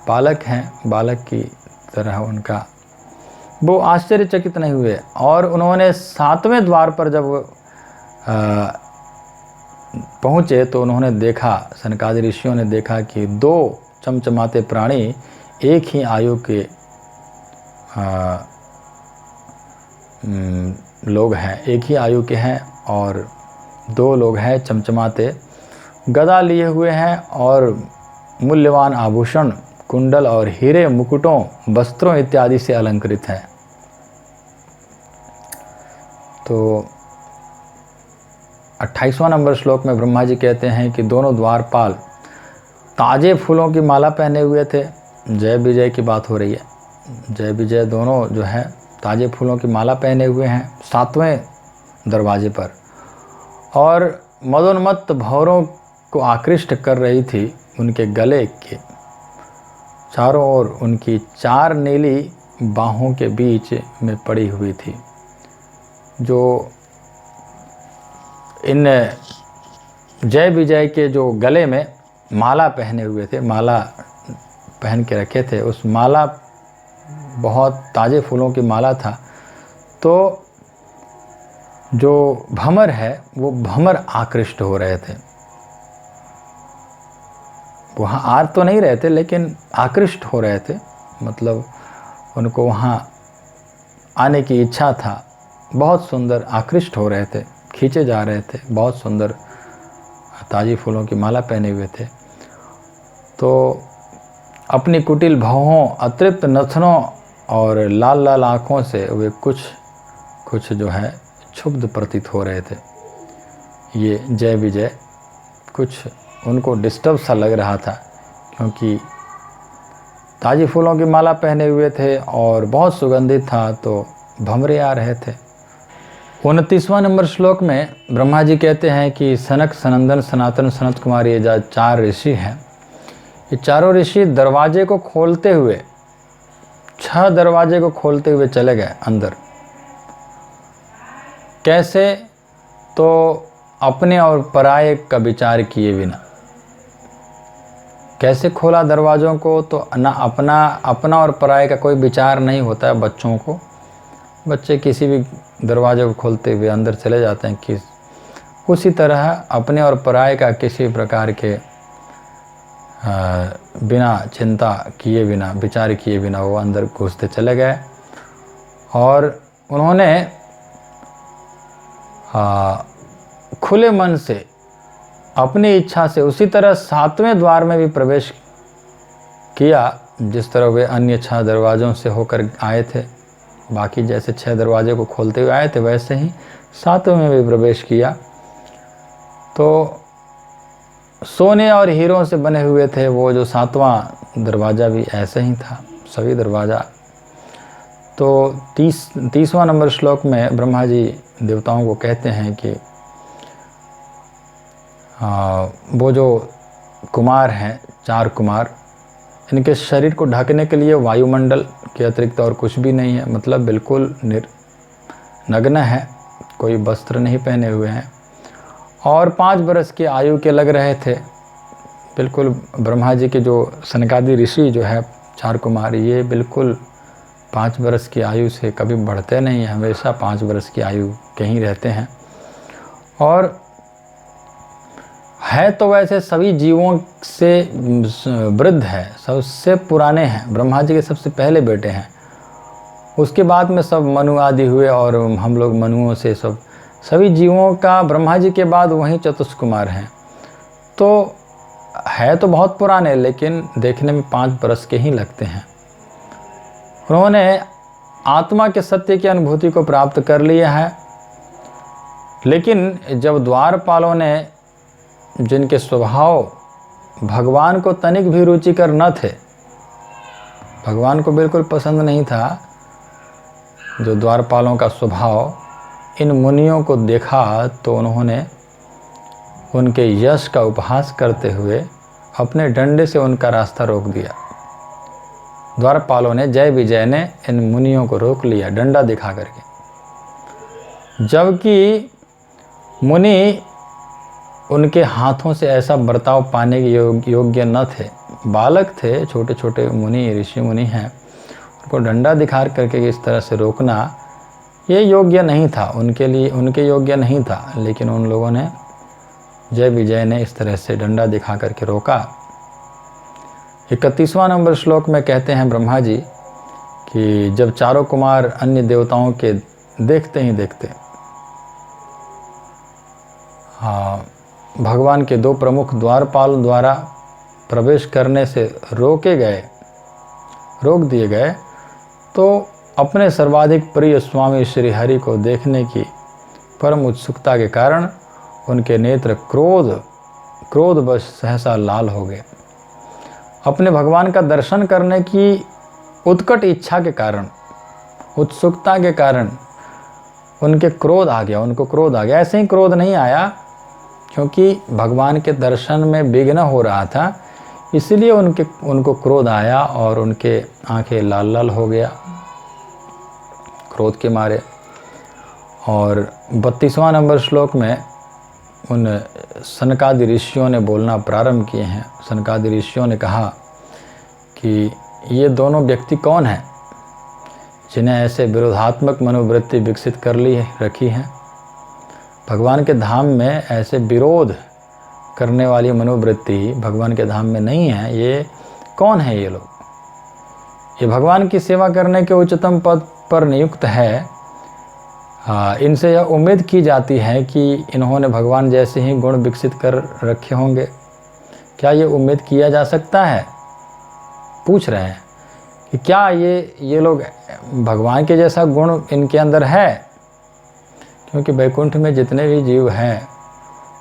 बालक हैं, बालक की तरह उनका, वो आश्चर्यचकित नहीं हुए। और उन्होंने 7वें द्वार पर जब पहुँचे तो उन्होंने देखा, सनकादि ऋषियों ने देखा कि 2 चमचमाते प्राणी एक ही आयु के लोग हैं, एक ही आयु के हैं और 2 लोग हैं चमचमाते, गदा लिए हुए हैं और मूल्यवान आभूषण, कुंडल और हीरे मुकुटों, वस्त्रों इत्यादि से अलंकृत हैं। तो 28वां नंबर श्लोक में ब्रह्मा जी कहते हैं कि दोनों द्वारपाल ताजे फूलों की माला पहने हुए थे। जय विजय की बात हो रही है। जय विजय दोनों जो है ताजे फूलों की माला पहने हुए हैं 7वें दरवाजे पर, और मदोन्मत्त भौरों को आकृष्ट कर रही थी। उनके गले के चारों ओर उनकी 4 नीली बाहों के बीच में पड़ी हुई थी। जो इन जय विजय के जो गले में माला पहने हुए थे, माला पहन के रखे थे, उस माला बहुत ताज़े फूलों की माला था। तो जो भंवर है वो भंवर आकृष्ट हो रहे थे। वहाँ आ तो नहीं रहे थे लेकिन आकृष्ट हो रहे थे मतलब उनको वहाँ आने की इच्छा था। बहुत सुंदर आकृष्ट हो रहे थे, खींचे जा रहे थे, बहुत सुंदर ताजी फूलों की माला पहने हुए थे। तो अपनी कुटिल भौहों, अतृप्त नथनों और लाल लाल आँखों से वे कुछ जो है क्षुब्ध प्रतीत हो रहे थे। ये जय विजय कुछ उनको डिस्टर्ब सा लग रहा था, क्योंकि ताजी फूलों की माला पहने हुए थे और बहुत सुगंधित था, तो भंवरे आ रहे थे। 29वां नंबर श्लोक में ब्रह्मा जी कहते हैं कि सनक, सनंदन, सनातन, सनत कुमार, ये जो 4 ऋषि हैं, ये चारों ऋषि दरवाजे को खोलते हुए 6 दरवाजे को खोलते हुए चले गए अंदर। कैसे? तो अपने और पराये का विचार किए बिना। कैसे खोला दरवाज़ों को? तो ना अपना और पराये का कोई विचार नहीं होता है बच्चों को। बच्चे किसी भी दरवाजे को खोलते हुए अंदर चले जाते हैं। कि उसी तरह अपने और पराये का किसी प्रकार के बिना चिंता किए बिना, विचार किए बिना वो अंदर घुसते चले गए। और उन्होंने खुले मन से, अपनी इच्छा से उसी तरह 7वें द्वार में भी प्रवेश किया जिस तरह वे अन्य 6 दरवाज़ों से होकर आए थे। बाकी जैसे 6 दरवाजे को खोलते हुए आए थे, वैसे ही 7वें में भी प्रवेश किया। तो सोने और हीरों से बने हुए थे वो जो 7वां दरवाज़ा भी ऐसे ही था, सभी दरवाज़ा। तो 30वां नंबर श्लोक में ब्रह्मा जी देवताओं को कहते हैं कि वो जो कुमार हैं, 4 कुमार, इनके शरीर को ढकने के लिए वायुमंडल के अतिरिक्त और कुछ भी नहीं है। मतलब बिल्कुल नग्न है, कोई वस्त्र नहीं पहने हुए हैं और 5 बरस की आयु के लग रहे थे। बिल्कुल ब्रह्मा जी के जो सनकादि ऋषि जो है 4 कुमार, ये बिल्कुल 5 बरस की आयु से कभी बढ़ते नहीं हैं, हमेशा 5 बरस की आयु के ही रहते हैं। और है तो वैसे सभी जीवों से वृद्ध है, सबसे पुराने हैं, ब्रह्मा जी के सबसे पहले बेटे हैं। उसके बाद में सब मनु आदि हुए और हम लोग मनुओं से सभी जीवों का ब्रह्मा जी के बाद वहीं चतुष्क कुमार हैं। तो है तो बहुत पुराने, लेकिन देखने में 5 बरस के ही लगते हैं। उन्होंने आत्मा के सत्य की अनुभूति को प्राप्त कर लिया है। लेकिन जब द्वारपालों ने, जिनके स्वभाव भगवान को तनिक भी रुचिकर न थे, भगवान को बिल्कुल पसंद नहीं था जो द्वारपालों का स्वभाव, इन मुनियों को देखा तो उन्होंने उनके यश का उपहास करते हुए अपने डंडे से उनका रास्ता रोक दिया। द्वारपालों ने, जय विजय ने इन मुनियों को रोक लिया डंडा दिखा करके, जबकि मुनि उनके हाथों से ऐसा बर्ताव पाने के योग्य न थे। बालक थे, छोटे छोटे मुनि, ऋषि मुनि हैं, उनको डंडा दिखा करके इस तरह से रोकना ये योग्य नहीं था उनके लिए, उनके योग्य नहीं था। लेकिन उन लोगों ने, जय विजय ने इस तरह से डंडा दिखा करके रोका। 31वां नंबर श्लोक में कहते हैं ब्रह्मा जी कि जब 4 कुमार अन्य देवताओं के देखते ही देखते भगवान के 2 प्रमुख द्वारपाल द्वारा प्रवेश करने से रोक दिए गए, तो अपने सर्वाधिक प्रिय स्वामी श्री हरि को देखने की परम उत्सुकता के कारण उनके नेत्र क्रोधवश सहसा लाल हो गए। अपने भगवान का दर्शन करने की उत्कट इच्छा के कारण, उत्सुकता के कारण उनको क्रोध आ गया। ऐसे ही क्रोध नहीं आया, क्योंकि भगवान के दर्शन में विघ्न हो रहा था, इसलिए उनको क्रोध आया और उनके आंखें लाल लाल हो गया क्रोध के मारे। और 32वां नंबर श्लोक में उन सनकादि ऋषियों ने बोलना प्रारंभ किए हैं। सनकादि ऋषियों ने कहा कि ये दोनों व्यक्ति कौन हैं जिन्हें ऐसे विरोधात्मक मनोवृत्ति विकसित कर रखी है। भगवान के धाम में ऐसे विरोध करने वाली मनोवृत्ति भगवान के धाम में नहीं है। ये कौन है ये लोग? ये भगवान की सेवा करने के उच्चतम पद पर नियुक्त है, इनसे यह उम्मीद की जाती है कि इन्होंने भगवान जैसे ही गुण विकसित कर रखे होंगे। क्या ये उम्मीद किया जा सकता है? पूछ रहे हैं कि क्या ये लोग भगवान के जैसा गुण इनके अंदर है? क्योंकि वैकुंठ में जितने भी जीव हैं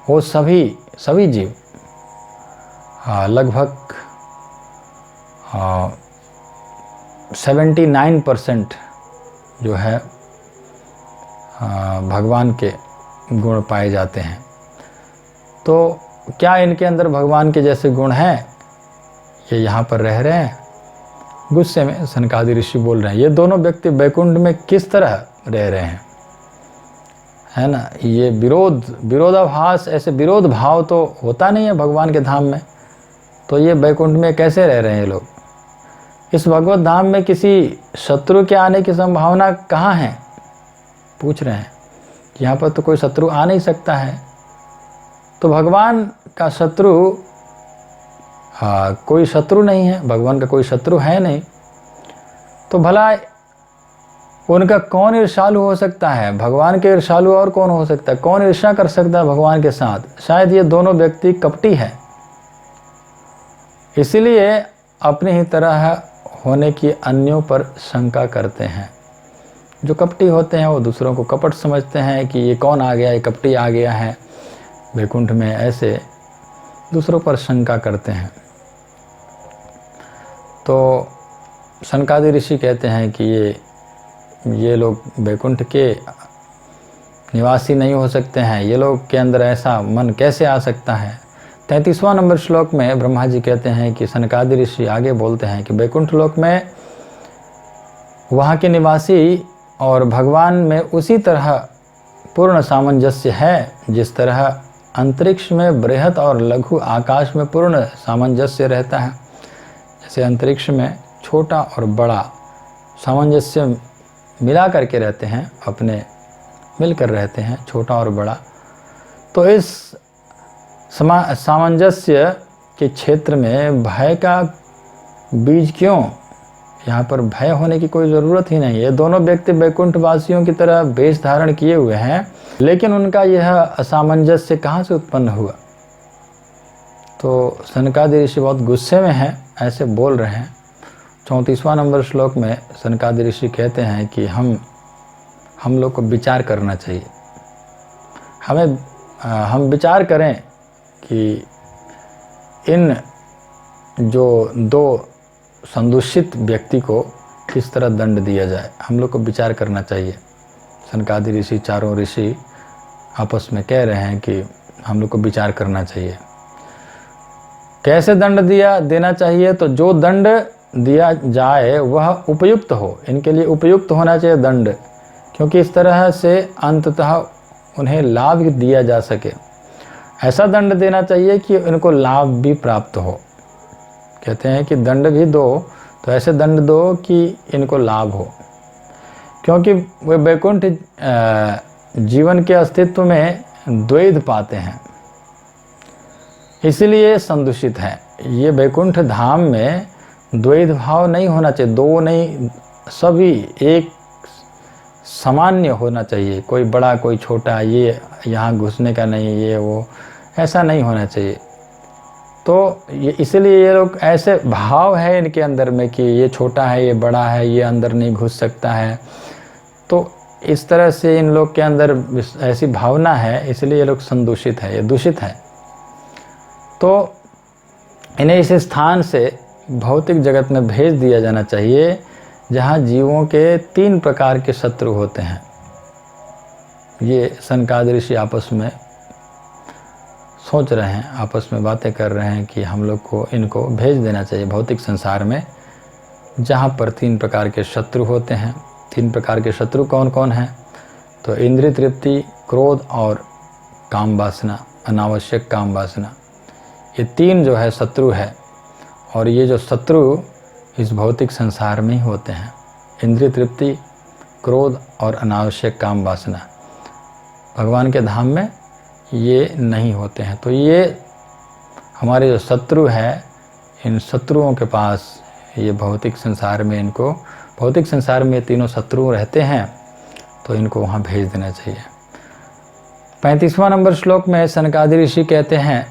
वो सभी जीव लगभग 79% जो है भगवान के गुण पाए जाते हैं। तो क्या इनके अंदर भगवान के जैसे गुण हैं? ये यहाँ पर रह रहे हैं। गुस्से में सनकादि ऋषि बोल रहे हैं, ये दोनों व्यक्ति वैकुंठ में किस तरह रह रहे हैं, है ना। ये विरोधाभास, ऐसे विरोध भाव तो होता नहीं है भगवान के धाम में, तो ये वैकुंठ में कैसे रह रहे हैं ये लोग? इस भगवत धाम में किसी शत्रु के आने की संभावना कहाँ है? पूछ रहे हैं। यहाँ पर तो कोई शत्रु आ नहीं सकता है, तो भगवान का शत्रु कोई शत्रु नहीं है, भगवान का कोई शत्रु है नहीं, तो भला उनका कौन ईर्ष्यालु हो सकता है? भगवान के ईर्ष्यालु और कौन हो सकता है? कौन ईर्ष्या कर सकता है भगवान के साथ? शायद ये दोनों व्यक्ति कपटी है, इसीलिए अपनी ही तरह होने की अन्यों पर शंका करते हैं। जो कपटी होते हैं वो दूसरों को कपट समझते हैं कि ये कौन आ गया, ये कपटी आ गया है वैकुंठ में, ऐसे दूसरों पर शंका करते हैं। तो सनकादि ऋषि कहते हैं कि ये लोग वैकुंठ के निवासी नहीं हो सकते हैं, ये लोग के अंदर ऐसा मन कैसे आ सकता है। 33वां नंबर श्लोक में ब्रह्मा जी कहते हैं कि सनकादि ऋषि आगे बोलते हैं कि वैकुंठ लोक में वहाँ के निवासी और भगवान में उसी तरह पूर्ण सामंजस्य है जिस तरह अंतरिक्ष में बृहत और लघु आकाश में पूर्ण सामंजस्य रहता है। जैसे अंतरिक्ष में छोटा और बड़ा सामंजस्य मिला करके रहते हैं, अपने मिलकर रहते हैं, छोटा और बड़ा। तो इस सामंजस्य के क्षेत्र में भय का बीज क्यों? यहाँ पर भय होने की कोई ज़रूरत ही नहीं है। दोनों व्यक्ति वैकुंठ वासियों की तरह वेश धारण किए हुए हैं, लेकिन उनका यह असामंजस्य कहाँ से उत्पन्न हुआ? तो सनकादि ऋषि बहुत गुस्से में हैं, ऐसे बोल रहे हैं। 34वां नंबर श्लोक में सनकादि ऋषि कहते हैं कि हम लोग को विचार करना चाहिए। हम विचार करें कि इन जो दो संदूषित व्यक्ति को किस तरह दंड दिया जाए, हम लोग को विचार करना चाहिए। सनकादि ऋषि, चारों ऋषि आपस में कह रहे हैं कि हम लोग को विचार करना चाहिए। कैसे दंड देना चाहिए? तो जो दंड दिया जाए वह उपयुक्त हो, इनके लिए उपयुक्त होना चाहिए दंड, क्योंकि इस तरह से अंततः उन्हें लाभ दिया जा सके। ऐसा दंड देना चाहिए कि इनको लाभ भी प्राप्त हो। कहते हैं कि दंड भी दो तो ऐसे दंड दो कि इनको लाभ हो, क्योंकि वे वैकुंठ जीवन के अस्तित्व में द्वैध पाते हैं, इसलिए संदूषित है। ये वैकुंठ धाम में द्वैध भाव नहीं होना चाहिए, दो नहीं, सभी एक सामान्य होना चाहिए। कोई बड़ा कोई छोटा, ये यहाँ घुसने का नहीं, ये वो, ऐसा नहीं होना चाहिए। तो ये इसलिए ये लोग ऐसे भाव है इनके अंदर में कि ये छोटा है, ये बड़ा है, ये अंदर नहीं घुस सकता है। तो इस तरह से इन लोग के अंदर ऐसी भावना है, इसलिए ये लोग संदूषित है, ये दूषित है। तो इन्हें इस स्थान से भौतिक जगत में भेज दिया जाना चाहिए जहाँ जीवों के 3 प्रकार के शत्रु होते हैं। ये सनकादि ऋषि आपस में सोच रहे हैं, आपस में बातें कर रहे हैं कि हम लोग को इनको भेज देना चाहिए भौतिक संसार में, जहाँ पर 3 प्रकार के शत्रु होते हैं। 3 प्रकार के शत्रु कौन कौन हैं? तो इंद्रिय तृप्ति, क्रोध और काम वासना, अनावश्यक काम वासना, ये 3 जो है शत्रु है। और ये जो शत्रु इस भौतिक संसार में ही होते हैं, इंद्रिय तृप्ति, क्रोध और अनावश्यक काम वासना। भगवान के धाम में ये नहीं होते हैं। तो ये हमारे जो शत्रु है, इन शत्रुओं के पास, ये भौतिक संसार में इनको, भौतिक संसार में तीनों शत्रु रहते हैं, तो इनको वहाँ भेज देना चाहिए। 35वां नंबर श्लोक में सनकादि ऋषि कहते हैं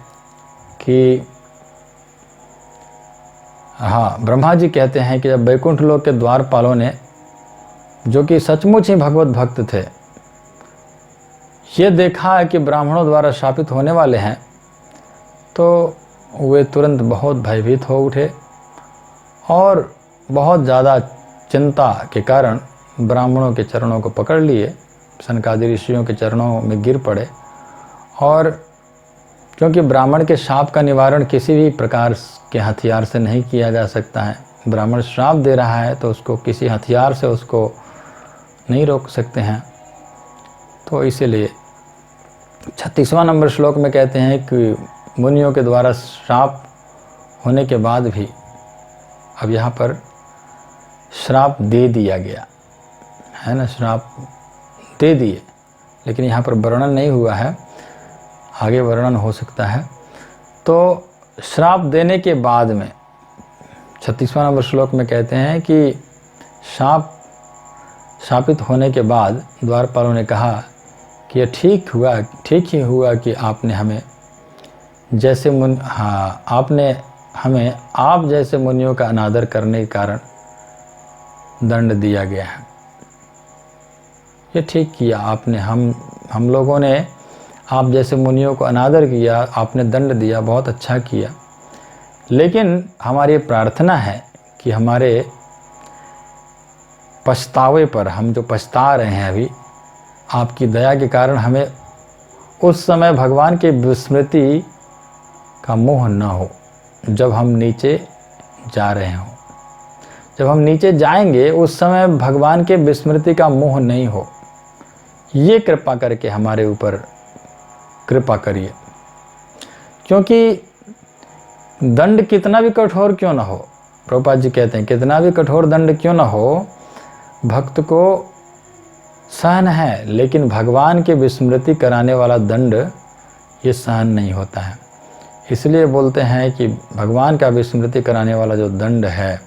कि हाँ, ब्रह्मा जी कहते हैं कि जब वैकुंठ लोक के द्वारपालों ने, जो कि सचमुच ही भगवत भक्त थे, ये देखा कि ब्राह्मणों द्वारा शापित होने वाले हैं, तो वे तुरंत बहुत भयभीत हो उठे और बहुत ज़्यादा चिंता के कारण ब्राह्मणों के चरणों को पकड़ लिए, सनकादि ऋषियों के चरणों में गिर पड़े। और क्योंकि ब्राह्मण के शाप का निवारण किसी भी प्रकार के हथियार से नहीं किया जा सकता है, ब्राह्मण श्राप दे रहा है तो उसको किसी हथियार से उसको नहीं रोक सकते हैं, तो इसीलिए 36वां नंबर श्लोक में कहते हैं कि मुनियों के द्वारा श्राप होने के बाद भी अब यहाँ पर श्राप दे दिया गया है ना, श्राप दे दिए, लेकिन यहाँ पर वर्णन नहीं हुआ है, आगे वर्णन हो सकता है। तो श्राप देने के बाद में 36वां नंबर श्लोक में कहते हैं कि शापित होने के बाद द्वारपालों ने कहा कि यह ठीक ही हुआ कि आपने हमें जैसे आपने हमें आप जैसे मुनियों का अनादर करने के कारण दंड दिया गया है। ये ठीक किया आपने, हम लोगों ने आप जैसे मुनियों को अनादर किया, आपने दंड दिया, बहुत अच्छा किया। लेकिन हमारी प्रार्थना है कि हमारे पछतावे पर, हम जो पछता रहे हैं अभी, आपकी दया के कारण हमें उस समय भगवान की विस्मृति का मोह न हो जब हम नीचे जा रहे हों। जब हम नीचे जाएंगे उस समय भगवान के विस्मृति का मोह नहीं हो, ये कृपा करके हमारे ऊपर कृपा करिए। क्योंकि दंड कितना भी कठोर क्यों ना हो, प्रभुपाद जी कहते हैं कितना भी कठोर दंड क्यों ना हो, भक्त को सहन है, लेकिन भगवान की विस्मृति कराने वाला दंड ये सहन नहीं होता है। इसलिए बोलते हैं कि भगवान का विस्मृति कराने वाला जो दंड है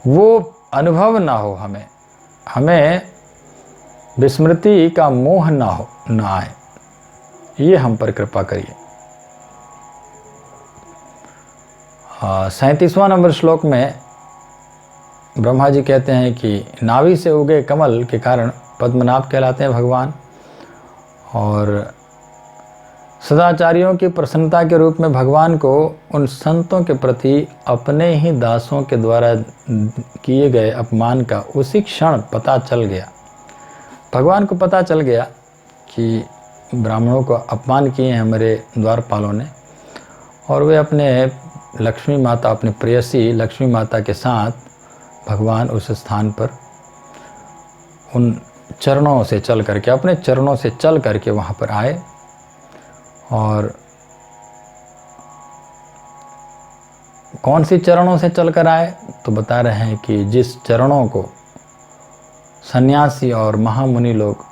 वो अनुभव ना हो, हमें विस्मृति का मोह ना आए, ये हम पर कृपा करिए। 37वां नंबर श्लोक में ब्रह्मा जी कहते हैं कि नाभि से उगे कमल के कारण पद्मनाभ कहलाते हैं भगवान, और सदाचारियों की प्रसन्नता के रूप में भगवान को उन संतों के प्रति अपने ही दासों के द्वारा किए गए अपमान का उसी क्षण पता चल गया। भगवान को पता चल गया कि ब्राह्मणों को अपमान किए हैं मेरे द्वारपालों ने, और वे अपने लक्ष्मी माता, अपनी प्रेयसी लक्ष्मी माता के साथ भगवान उस स्थान पर उन चरणों से चल करके, अपने चरणों से चल करके वहाँ पर आए। और कौन सी चरणों से चलकर आए, तो बता रहे हैं कि जिस चरणों को सन्यासी और महामुनि लोग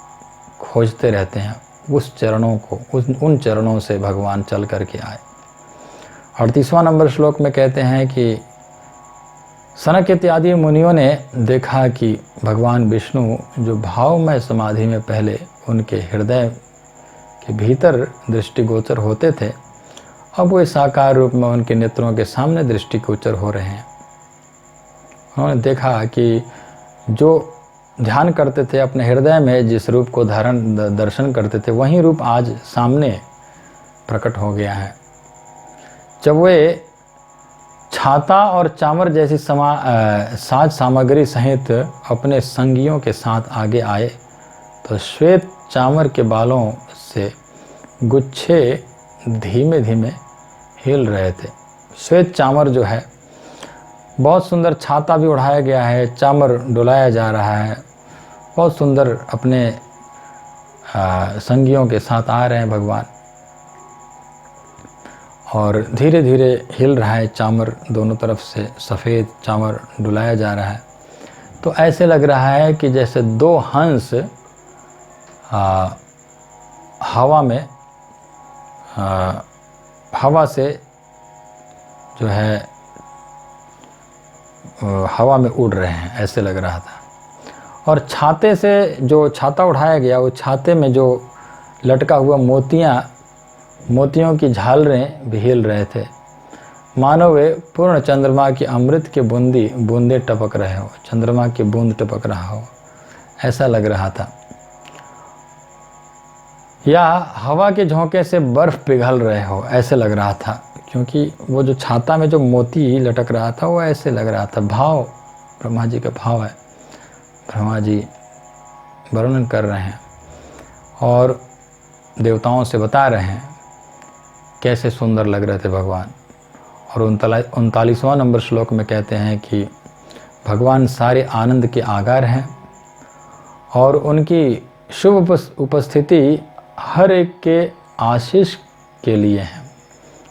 खोजते रहते हैं, उस चरणों को, उन चरणों से भगवान चल करके आए। 38वां नंबर श्लोक में कहते हैं कि सनक इत्यादि मुनियों ने देखा कि भगवान विष्णु जो भावमय समाधि में पहले उनके हृदय के भीतर दृष्टिगोचर होते थे, अब वो साकार रूप में उनके नेत्रों के सामने दृष्टिगोचर हो रहे हैं। उन्होंने देखा कि जो ध्यान करते थे अपने हृदय में, जिस रूप को दर्शन करते थे, वही रूप आज सामने प्रकट हो गया है। जब वे छाता और चामर जैसी साज सामग्री सहित अपने संगियों के साथ आगे आए, तो श्वेत चामर के बालों से गुच्छे धीमे धीमे हिल रहे थे। श्वेत चामर जो है, बहुत सुंदर छाता भी उड़ाया गया है, चामर डुलाया जा रहा है, बहुत सुंदर अपने संगियों के साथ आ रहे हैं भगवान, और धीरे धीरे हिल रहा है चामर, दोनों तरफ से सफ़ेद चामर डुलाया जा रहा है। तो ऐसे लग रहा है कि जैसे दो हंस हवा में, हवा से जो है हवा में उड़ रहे हैं ऐसे लग रहा था। और छाते से जो छाता उठाया गया, वो छाते में जो लटका हुआ मोतियों की झालरें भी हिल रहे थे, मानो वे पूर्ण चंद्रमा की अमृत के बूंदे टपक रहे हो, चंद्रमा की बूंद टपक रहा हो, ऐसा लग रहा था। या हवा के झोंके से बर्फ पिघल रहे हो ऐसे लग रहा था, क्योंकि वो जो छाता में जो मोती लटक रहा था वो ऐसे लग रहा था। भाव, ब्रह्मा जी का भाव है, ब्रह्मा जी वर्णन कर रहे हैं और देवताओं से बता रहे हैं कैसे सुंदर लग रहे थे भगवान। और 39वां नंबर श्लोक में कहते हैं कि भगवान सारे आनंद के आगार हैं और उनकी शुभ उपस्थिति हर एक के आशीष के लिए है।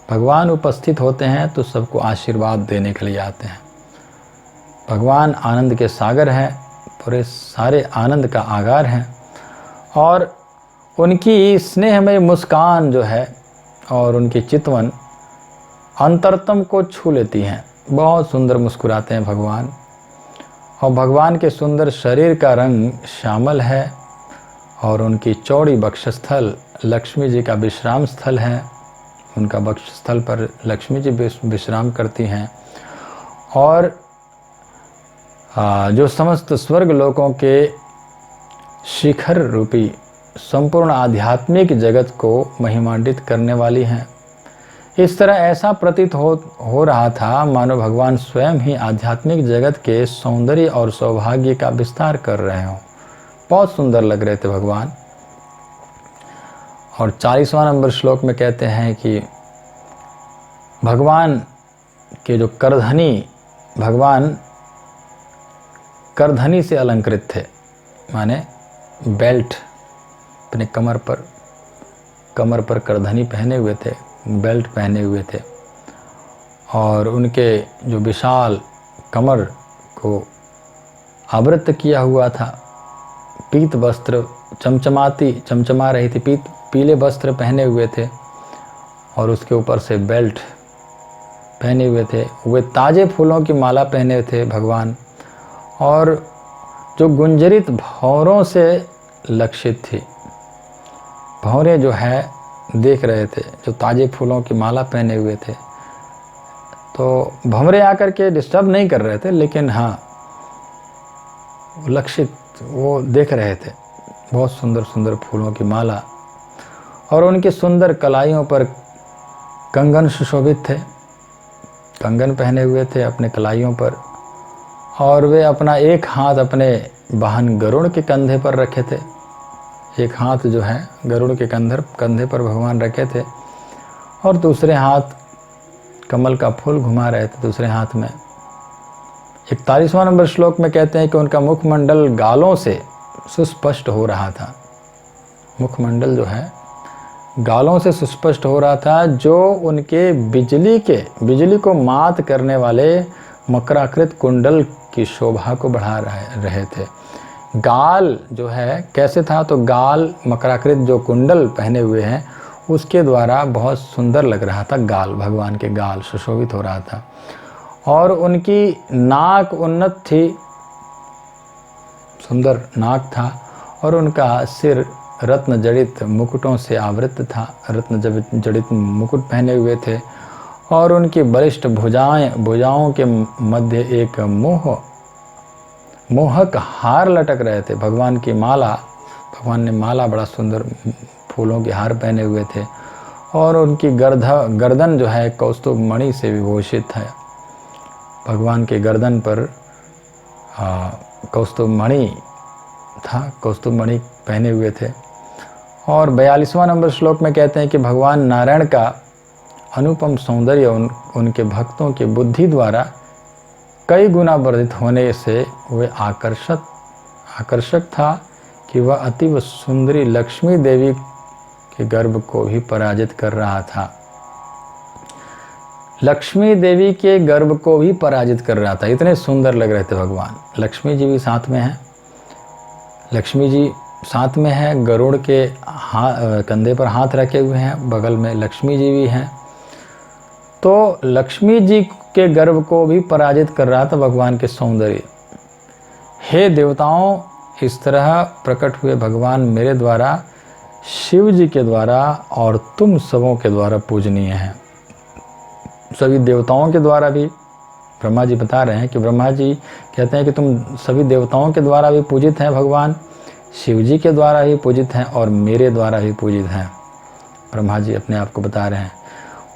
भगवान उपस्थित होते हैं तो सबको आशीर्वाद देने के लिए आते हैं। भगवान आनंद के सागर हैं, पूरे सारे आनंद का आगार हैं और उनकी स्नेहमय मुस्कान जो है और उनकी चितवन अंतरतम को छू लेती हैं। बहुत सुंदर मुस्कुराते हैं भगवान। और भगवान के सुंदर शरीर का रंग श्यामल है और उनकी चौड़ी वक्षस्थल लक्ष्मी जी का विश्राम स्थल है। उनका वक्षस्थल पर लक्ष्मी जी विश्राम करती हैं और जो समस्त स्वर्ग लोकों के शिखर रूपी संपूर्ण आध्यात्मिक जगत को महिमान्वित करने वाली हैं। इस तरह ऐसा प्रतीत हो रहा था मानो भगवान स्वयं ही आध्यात्मिक जगत के सौंदर्य और सौभाग्य का विस्तार कर रहे हों। बहुत सुंदर लग रहे थे भगवान। और 40वां नंबर श्लोक में कहते हैं कि भगवान के जो भगवान करधनी से अलंकृत थे, माने बेल्ट अपने कमर पर करधनी पहने हुए थे, बेल्ट पहने हुए थे और उनके जो विशाल कमर को आवृत किया हुआ था, पीत वस्त्र चमचमा रही थी, पीले वस्त्र पहने हुए थे और उसके ऊपर से बेल्ट पहने हुए थे। वे ताजे फूलों की माला पहने थे भगवान और जो गुंजरित भंवरों से लक्षित थी। भंवरे जो है देख रहे थे, जो ताजे फूलों की माला पहने हुए थे, तो भंवरे आकर के डिस्टर्ब नहीं कर रहे थे, लेकिन हाँ लक्षित वो देख रहे थे। बहुत सुंदर सुंदर फूलों की माला और उनकी सुंदर कलाइयों पर कंगन सुशोभित थे, कंगन पहने हुए थे अपने कलाइयों पर और वे अपना एक हाथ अपने वाहन गरुड़ के कंधे पर रखे थे। एक हाथ जो है गरुड़ के कंधे पर भगवान रखे थे और दूसरे हाथ कमल का फूल घुमा रहे थे दूसरे हाथ में। 41वां नंबर श्लोक में कहते हैं कि उनका मुखमंडल गालों से सुस्पष्ट हो रहा था। मुखमंडल जो है गालों से सुस्पष्ट हो रहा था, जो उनके बिजली को मात करने वाले मकराकृत कुंडल की शोभा को बढ़ा रहे थे। गाल जो है कैसे था, तो गाल मकराकृत जो कुंडल पहने हुए हैं उसके द्वारा बहुत सुंदर लग रहा था। गाल, भगवान के गाल सुशोभित हो रहा था और उनकी नाक उन्नत थी, सुंदर नाक था और उनका सिर रत्न जड़ित मुकुटों से आवृत था, रत्न जड़ित मुकुट पहने हुए थे और उनकी बलिष्ठ भुजाओं के मध्य एक मोहक हार लटक रहे थे। भगवान ने माला बड़ा सुंदर फूलों के हार पहने हुए थे और उनकी गर्दन जो है कौस्तुभ मणि से विभूषित है। भगवान के गर्दन पर कौस्तुभ मणि था, कौस्तुभ मणि पहने हुए थे। और 42वां नंबर श्लोक में कहते हैं कि भगवान नारायण का अनुपम सौंदर्य उनके भक्तों की बुद्धि द्वारा कई गुना वर्धित होने से वे आकर्षक था कि वह अतीव सुंदरी लक्ष्मी देवी के गर्भ को भी पराजित कर रहा था। लक्ष्मी देवी के गर्भ को भी पराजित कर रहा था, इतने सुंदर लग रहे थे भगवान। लक्ष्मी जी भी साथ में हैं, लक्ष्मी जी साथ में है, गरुड़ के कंधे पर हाथ रखे हुए हैं, बगल में लक्ष्मी जी भी हैं तो लक्ष्मी जी के गर्भ को भी पराजित कर रहा था भगवान के सौंदर्य। हे देवताओं, इस तरह प्रकट हुए भगवान मेरे द्वारा, शिव जी के द्वारा और तुम सबों के द्वारा पूजनीय हैं। सभी देवताओं के द्वारा भी ब्रह्मा जी बता रहे हैं कि ब्रह्मा जी कहते हैं कि तुम सभी देवताओं के द्वारा भी पूजित हैं भगवान, शिव जी के द्वारा भी पूजित हैं और मेरे द्वारा भी पूजित हैं। ब्रह्मा जी अपने आप को बता रहे हैं।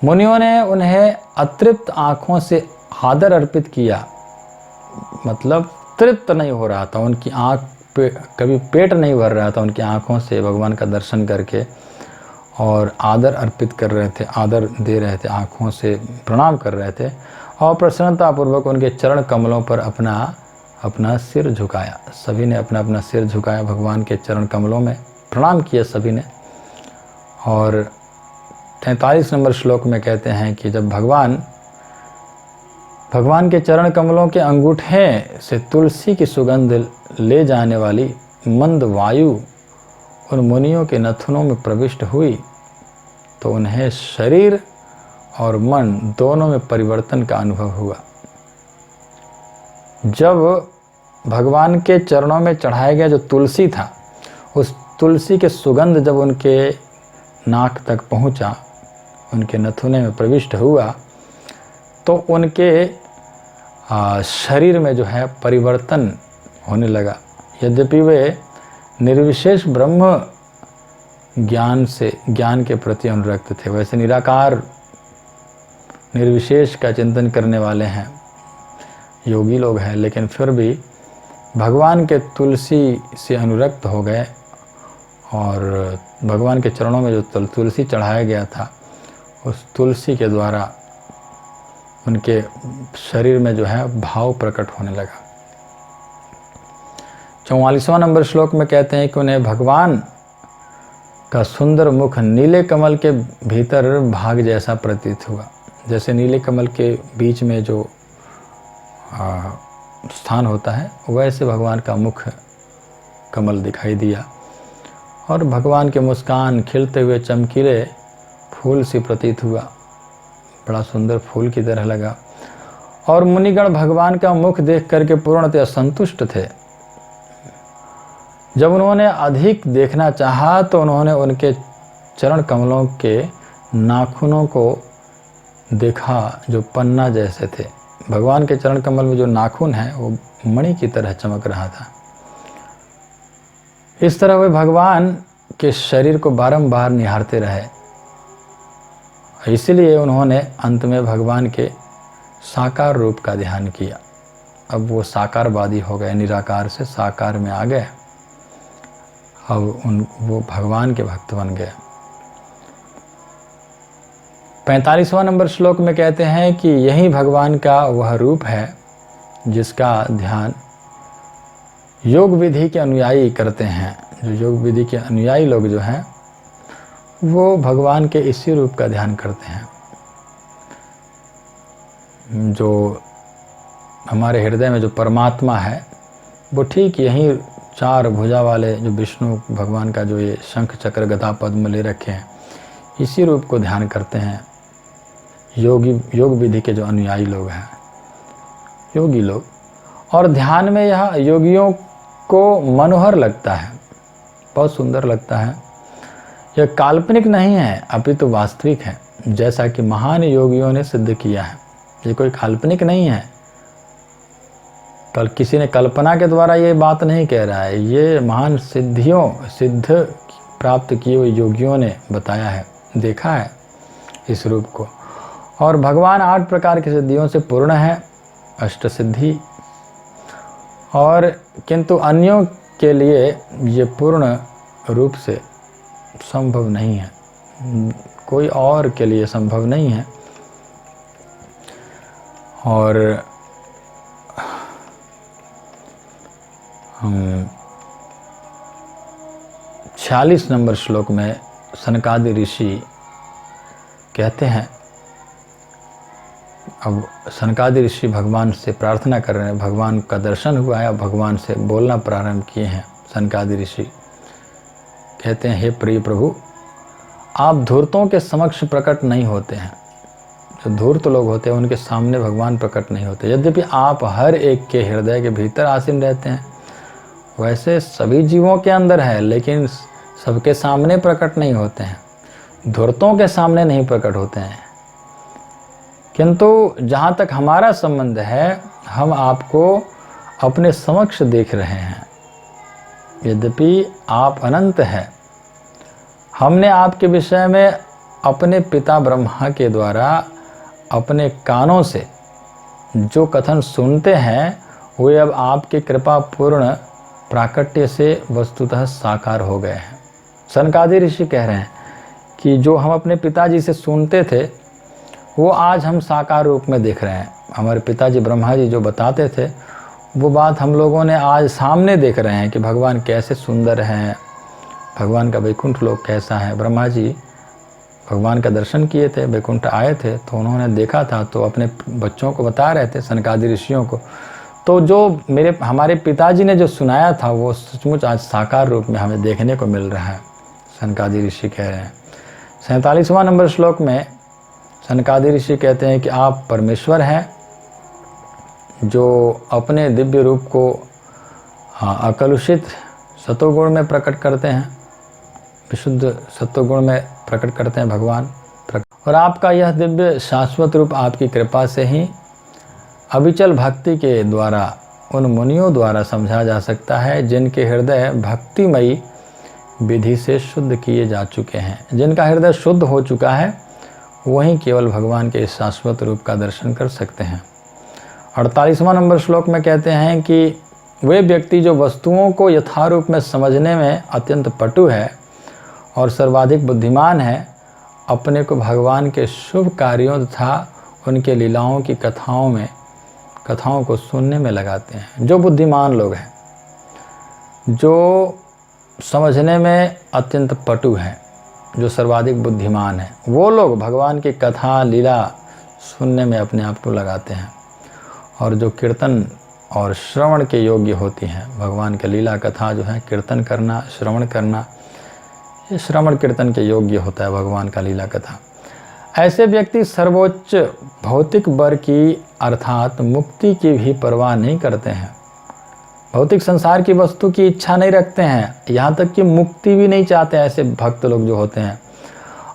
मुनियों ने उन्हें अतृप्त आँखों से आदर अर्पित किया, मतलब तृप्त नहीं हो रहा था, उनकी आँख पे कभी पेट नहीं भर रहा था उनकी आँखों से भगवान का दर्शन करके, और आदर अर्पित कर रहे थे, आदर दे रहे थे, आँखों से प्रणाम कर रहे थे और प्रसन्नतापूर्वक उनके चरण कमलों पर अपना अपना सिर झुकाया। सभी ने अपना अपना सिर झुकाया, भगवान के चरण कमलों में प्रणाम किया सभी ने। और 43 नंबर श्लोक में कहते हैं कि जब भगवान के चरण कमलों के अंगूठे से तुलसी की सुगंध ले जाने वाली मंद वायु उन मुनियों के नथुनों में प्रविष्ट हुई तो उन्हें शरीर और मन दोनों में परिवर्तन का अनुभव हुआ। जब भगवान के चरणों में चढ़ाया गया जो तुलसी था, उस तुलसी के सुगंध जब उनके नाक तक पहुंचा, उनके नथुने में प्रविष्ट हुआ, तो उनके शरीर में जो है परिवर्तन होने लगा। यद्यपि वे निर्विशेष ब्रह्म ज्ञान के प्रति अनुरक्त थे, वैसे निराकार निर्विशेष का चिंतन करने वाले हैं, योगी लोग हैं, लेकिन फिर भी भगवान के तुलसी से अनुरक्त हो गए और भगवान के चरणों में जो तुलसी चढ़ाया गया था, उस तुलसी के द्वारा उनके शरीर में जो है भाव प्रकट होने लगा। 44वां नंबर श्लोक में कहते हैं कि उन्हें भगवान का सुंदर मुख नीले कमल के भीतर भाग जैसा प्रतीत हुआ। जैसे नीले कमल के बीच में जो स्थान होता है, वैसे भगवान का मुख कमल दिखाई दिया और भगवान के मुस्कान खिलते हुए चमकीले फूल सी प्रतीत हुआ, बड़ा सुंदर फूल की तरह लगा। और मुनिगण भगवान का मुख देख करके पूर्णतः संतुष्ट थे। जब उन्होंने अधिक देखना चाहा तो उन्होंने उनके चरण कमलों के नाखूनों को देखा जो पन्ना जैसे थे। भगवान के चरण कमल में जो नाखून है वो मणि की तरह चमक रहा था। इस तरह वे भगवान के शरीर को बारंबार निहारते रहे। इसलिए उन्होंने अंत में भगवान के साकार रूप का ध्यान किया। अब वो साकारवादी हो गए, निराकार से साकार में आ गए। अब वो भगवान के भक्त बन गए। 45वां नंबर श्लोक में कहते हैं कि यही भगवान का वह रूप है जिसका ध्यान योग विधि के अनुयायी करते हैं। जो योग विधि के अनुयायी लोग जो हैं वो भगवान के इसी रूप का ध्यान करते हैं। जो हमारे हृदय में जो परमात्मा है वो ठीक यही चार भुजा वाले जो विष्णु भगवान का जो ये शंख चक्र गदा पद्म ले रखे हैं, इसी रूप को ध्यान करते हैं योग विधि के जो अनुयायी लोग हैं, योगी लोग। और ध्यान में यह योगियों को मनोहर लगता है, बहुत सुंदर लगता है। यह काल्पनिक नहीं है अपितु वास्तविक है, जैसा कि महान योगियों ने सिद्ध किया है। ये कोई काल्पनिक नहीं है, कल किसी ने कल्पना के द्वारा ये बात नहीं कह रहा है, ये महान सिद्ध प्राप्त किए हुए योगियों ने बताया है, देखा है इस रूप को। और भगवान 8 प्रकार की सिद्धियों से पूर्ण है, अष्ट सिद्धि, और किंतु अन्यों के लिए ये पूर्ण रूप से संभव नहीं है, कोई और के लिए संभव नहीं है। और 46 नंबर श्लोक में सनकादि ऋषि कहते हैं, अब सनकादि ऋषि भगवान से प्रार्थना कर रहे हैं, भगवान का दर्शन हुआ है, अब भगवान से बोलना प्रारंभ किए हैं। सनकादि ऋषि कहते हैं, हे प्रिय प्रभु, आप धूर्तों के समक्ष प्रकट नहीं होते हैं। जो धूर्त लोग होते हैं उनके सामने भगवान प्रकट नहीं होते। यद्यपि आप हर एक के हृदय के भीतर आसीन रहते हैं, वैसे सभी जीवों के अंदर है, लेकिन सबके सामने प्रकट नहीं होते हैं, धूर्तों के सामने नहीं प्रकट होते हैं। किंतु जहाँ तक हमारा संबंध है, हम आपको अपने समक्ष देख रहे हैं। यद्यपि आप अनंत हैं, हमने आपके विषय में अपने पिता ब्रह्मा के द्वारा अपने कानों से जो कथन सुनते हैं, वे अब आपके कृपा पूर्ण प्राकट्य से वस्तुतः साकार हो गए हैं। सनकादि ऋषि कह रहे हैं कि जो हम अपने पिताजी से सुनते थे, वो आज हम साकार रूप में देख रहे हैं। हमारे पिताजी ब्रह्मा जी जो बताते थे, वो बात हम लोगों ने आज सामने देख रहे हैं कि भगवान कैसे सुंदर हैं, भगवान का वैकुंठ लोक कैसा है। ब्रह्मा जी भगवान का दर्शन किए थे, वैकुंठ आए थे, तो उन्होंने देखा था, तो अपने बच्चों को बता रहे थे, सनकादि ऋषियों को। तो जो हमारे पिताजी ने जो सुनाया था, वो सचमुच आज साकार रूप में हमें देखने को मिल रहा है, सनकादि ऋषि कह रहे हैं। 47वां नंबर श्लोक में सनकादि ऋषि कहते हैं कि आप परमेश्वर हैं, जो अपने दिव्य रूप को अकलुषित सतोगुण में प्रकट करते हैं, विशुद्ध सत्वगुण में प्रकट करते हैं भगवान। और आपका यह दिव्य शाश्वत रूप आपकी कृपा से ही अविचल भक्ति के द्वारा उन मुनियों द्वारा समझा जा सकता है, जिनके हृदय भक्तिमयी विधि से शुद्ध किए जा चुके हैं। जिनका हृदय शुद्ध हो चुका है, वही केवल भगवान के इस शाश्वत रूप का दर्शन कर सकते हैं। 48वां नंबर श्लोक में कहते हैं कि वे व्यक्ति जो वस्तुओं को यथारूप में समझने में अत्यंत पटु है और सर्वाधिक बुद्धिमान है, अपने को भगवान के शुभ कार्यों तथा उनके लीलाओं की कथाओं को सुनने में लगाते हैं। जो बुद्धिमान लोग हैं, जो समझने में अत्यंत पटु हैं, जो सर्वाधिक बुद्धिमान हैं, वो लोग भगवान की कथा लीला सुनने में अपने आप को लगाते हैं। और जो कीर्तन और श्रवण के योग्य होती हैं, भगवान की लीला कथा जो है, कीर्तन करना, श्रवण करना, ये श्रवण कीर्तन के योग्य होता है भगवान का लीला कथा। ऐसे व्यक्ति सर्वोच्च भौतिक वर की अर्थात मुक्ति की भी परवाह नहीं करते हैं, भौतिक संसार की वस्तु की इच्छा नहीं रखते हैं, यहाँ तक कि मुक्ति भी नहीं चाहते ऐसे भक्त लोग जो होते हैं।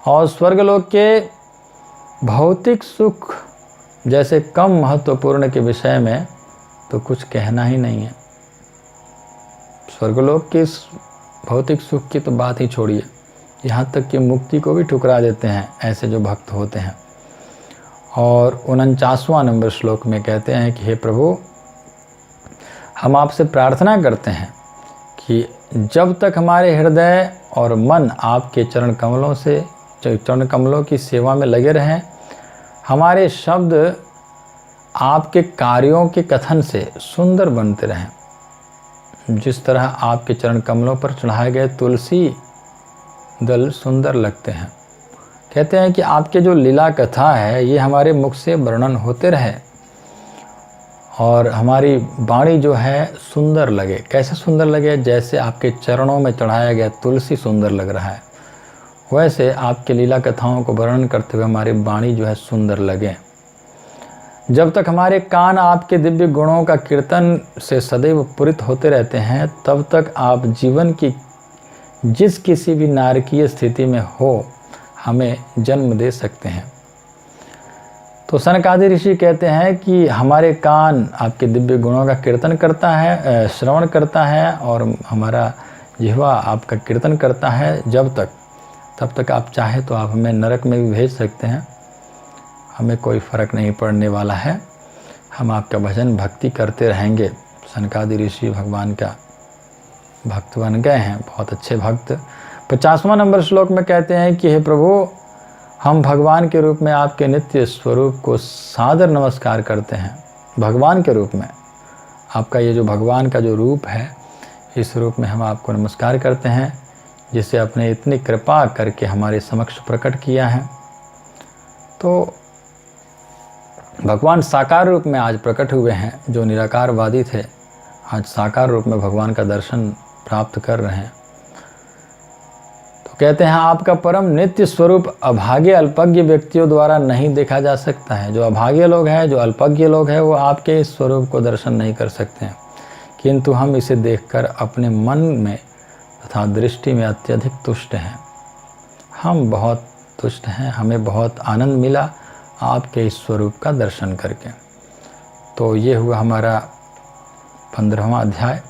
और स्वर्गलोक के भौतिक सुख जैसे कम महत्वपूर्ण के विषय में तो कुछ कहना ही नहीं है। स्वर्गलोक के भौतिक सुख की तो बात ही छोड़िए, यहाँ तक कि मुक्ति को भी ठुकरा देते हैं ऐसे जो भक्त होते हैं। और 49वां नंबर श्लोक में कहते हैं कि हे प्रभु, हम आपसे प्रार्थना करते हैं कि जब तक हमारे हृदय और मन आपके चरण कमलों की सेवा में लगे रहें, हमारे शब्द आपके कार्यों के कथन से सुंदर बनते रहें। जिस तरह आपके चरण कमलों पर चढ़ाए गए तुलसी दल सुंदर लगते हैं। कहते हैं कि आपके जो लीला कथा है, ये हमारे मुख से वर्णन होते रहे और हमारी वाणी जो है सुंदर लगे। कैसे सुंदर लगे? जैसे आपके चरणों में चढ़ाया गया तुलसी सुंदर लग रहा है, वैसे आपके लीला कथाओं को वर्णन करते हुए हमारी वाणी जो है सुंदर लगे। जब तक हमारे कान आपके दिव्य गुणों का कीर्तन से सदैव पूरित होते रहते हैं, तब तक आप जीवन की जिस किसी भी नारकीय स्थिति में हो, हमें जन्म दे सकते हैं। तो सनकादि ऋषि कहते हैं कि हमारे कान आपके दिव्य गुणों का कीर्तन करता है, श्रवण करता है, और हमारा जिह्वा आपका कीर्तन करता है। तब तक आप चाहे तो आप हमें नरक में भी भेज सकते हैं, हमें कोई फ़र्क नहीं पड़ने वाला है। हम आपका भजन भक्ति करते रहेंगे। सनकादि ऋषि भगवान का भक्त बन गए हैं, बहुत अच्छे भक्त। 50वां नंबर श्लोक में कहते हैं कि हे प्रभु, हम भगवान के रूप में आपके नित्य स्वरूप को सादर नमस्कार करते हैं। भगवान के रूप में आपका ये जो भगवान का जो रूप है, इस रूप में हम आपको नमस्कार करते हैं, जिसे आपने इतनी कृपा करके हमारे समक्ष प्रकट किया है। तो भगवान साकार रूप में आज प्रकट हुए हैं। जो निराकारवादी थे, आज साकार रूप में भगवान का दर्शन प्राप्त कर रहे हैं। तो कहते हैं आपका परम नित्य स्वरूप अभागे अल्पज्ञ व्यक्तियों द्वारा नहीं देखा जा सकता है। जो अभागे लोग हैं, जो अल्पज्ञ लोग हैं, वो आपके इस स्वरूप को दर्शन नहीं कर सकते हैं, किंतु हम इसे देखकर अपने मन में तथा दृष्टि में अत्यधिक तुष्ट हैं। हम बहुत तुष्ट हैं, हमें बहुत आनंद मिला आपके इस स्वरूप का दर्शन करके। तो ये हुआ हमारा 15वां अध्याय।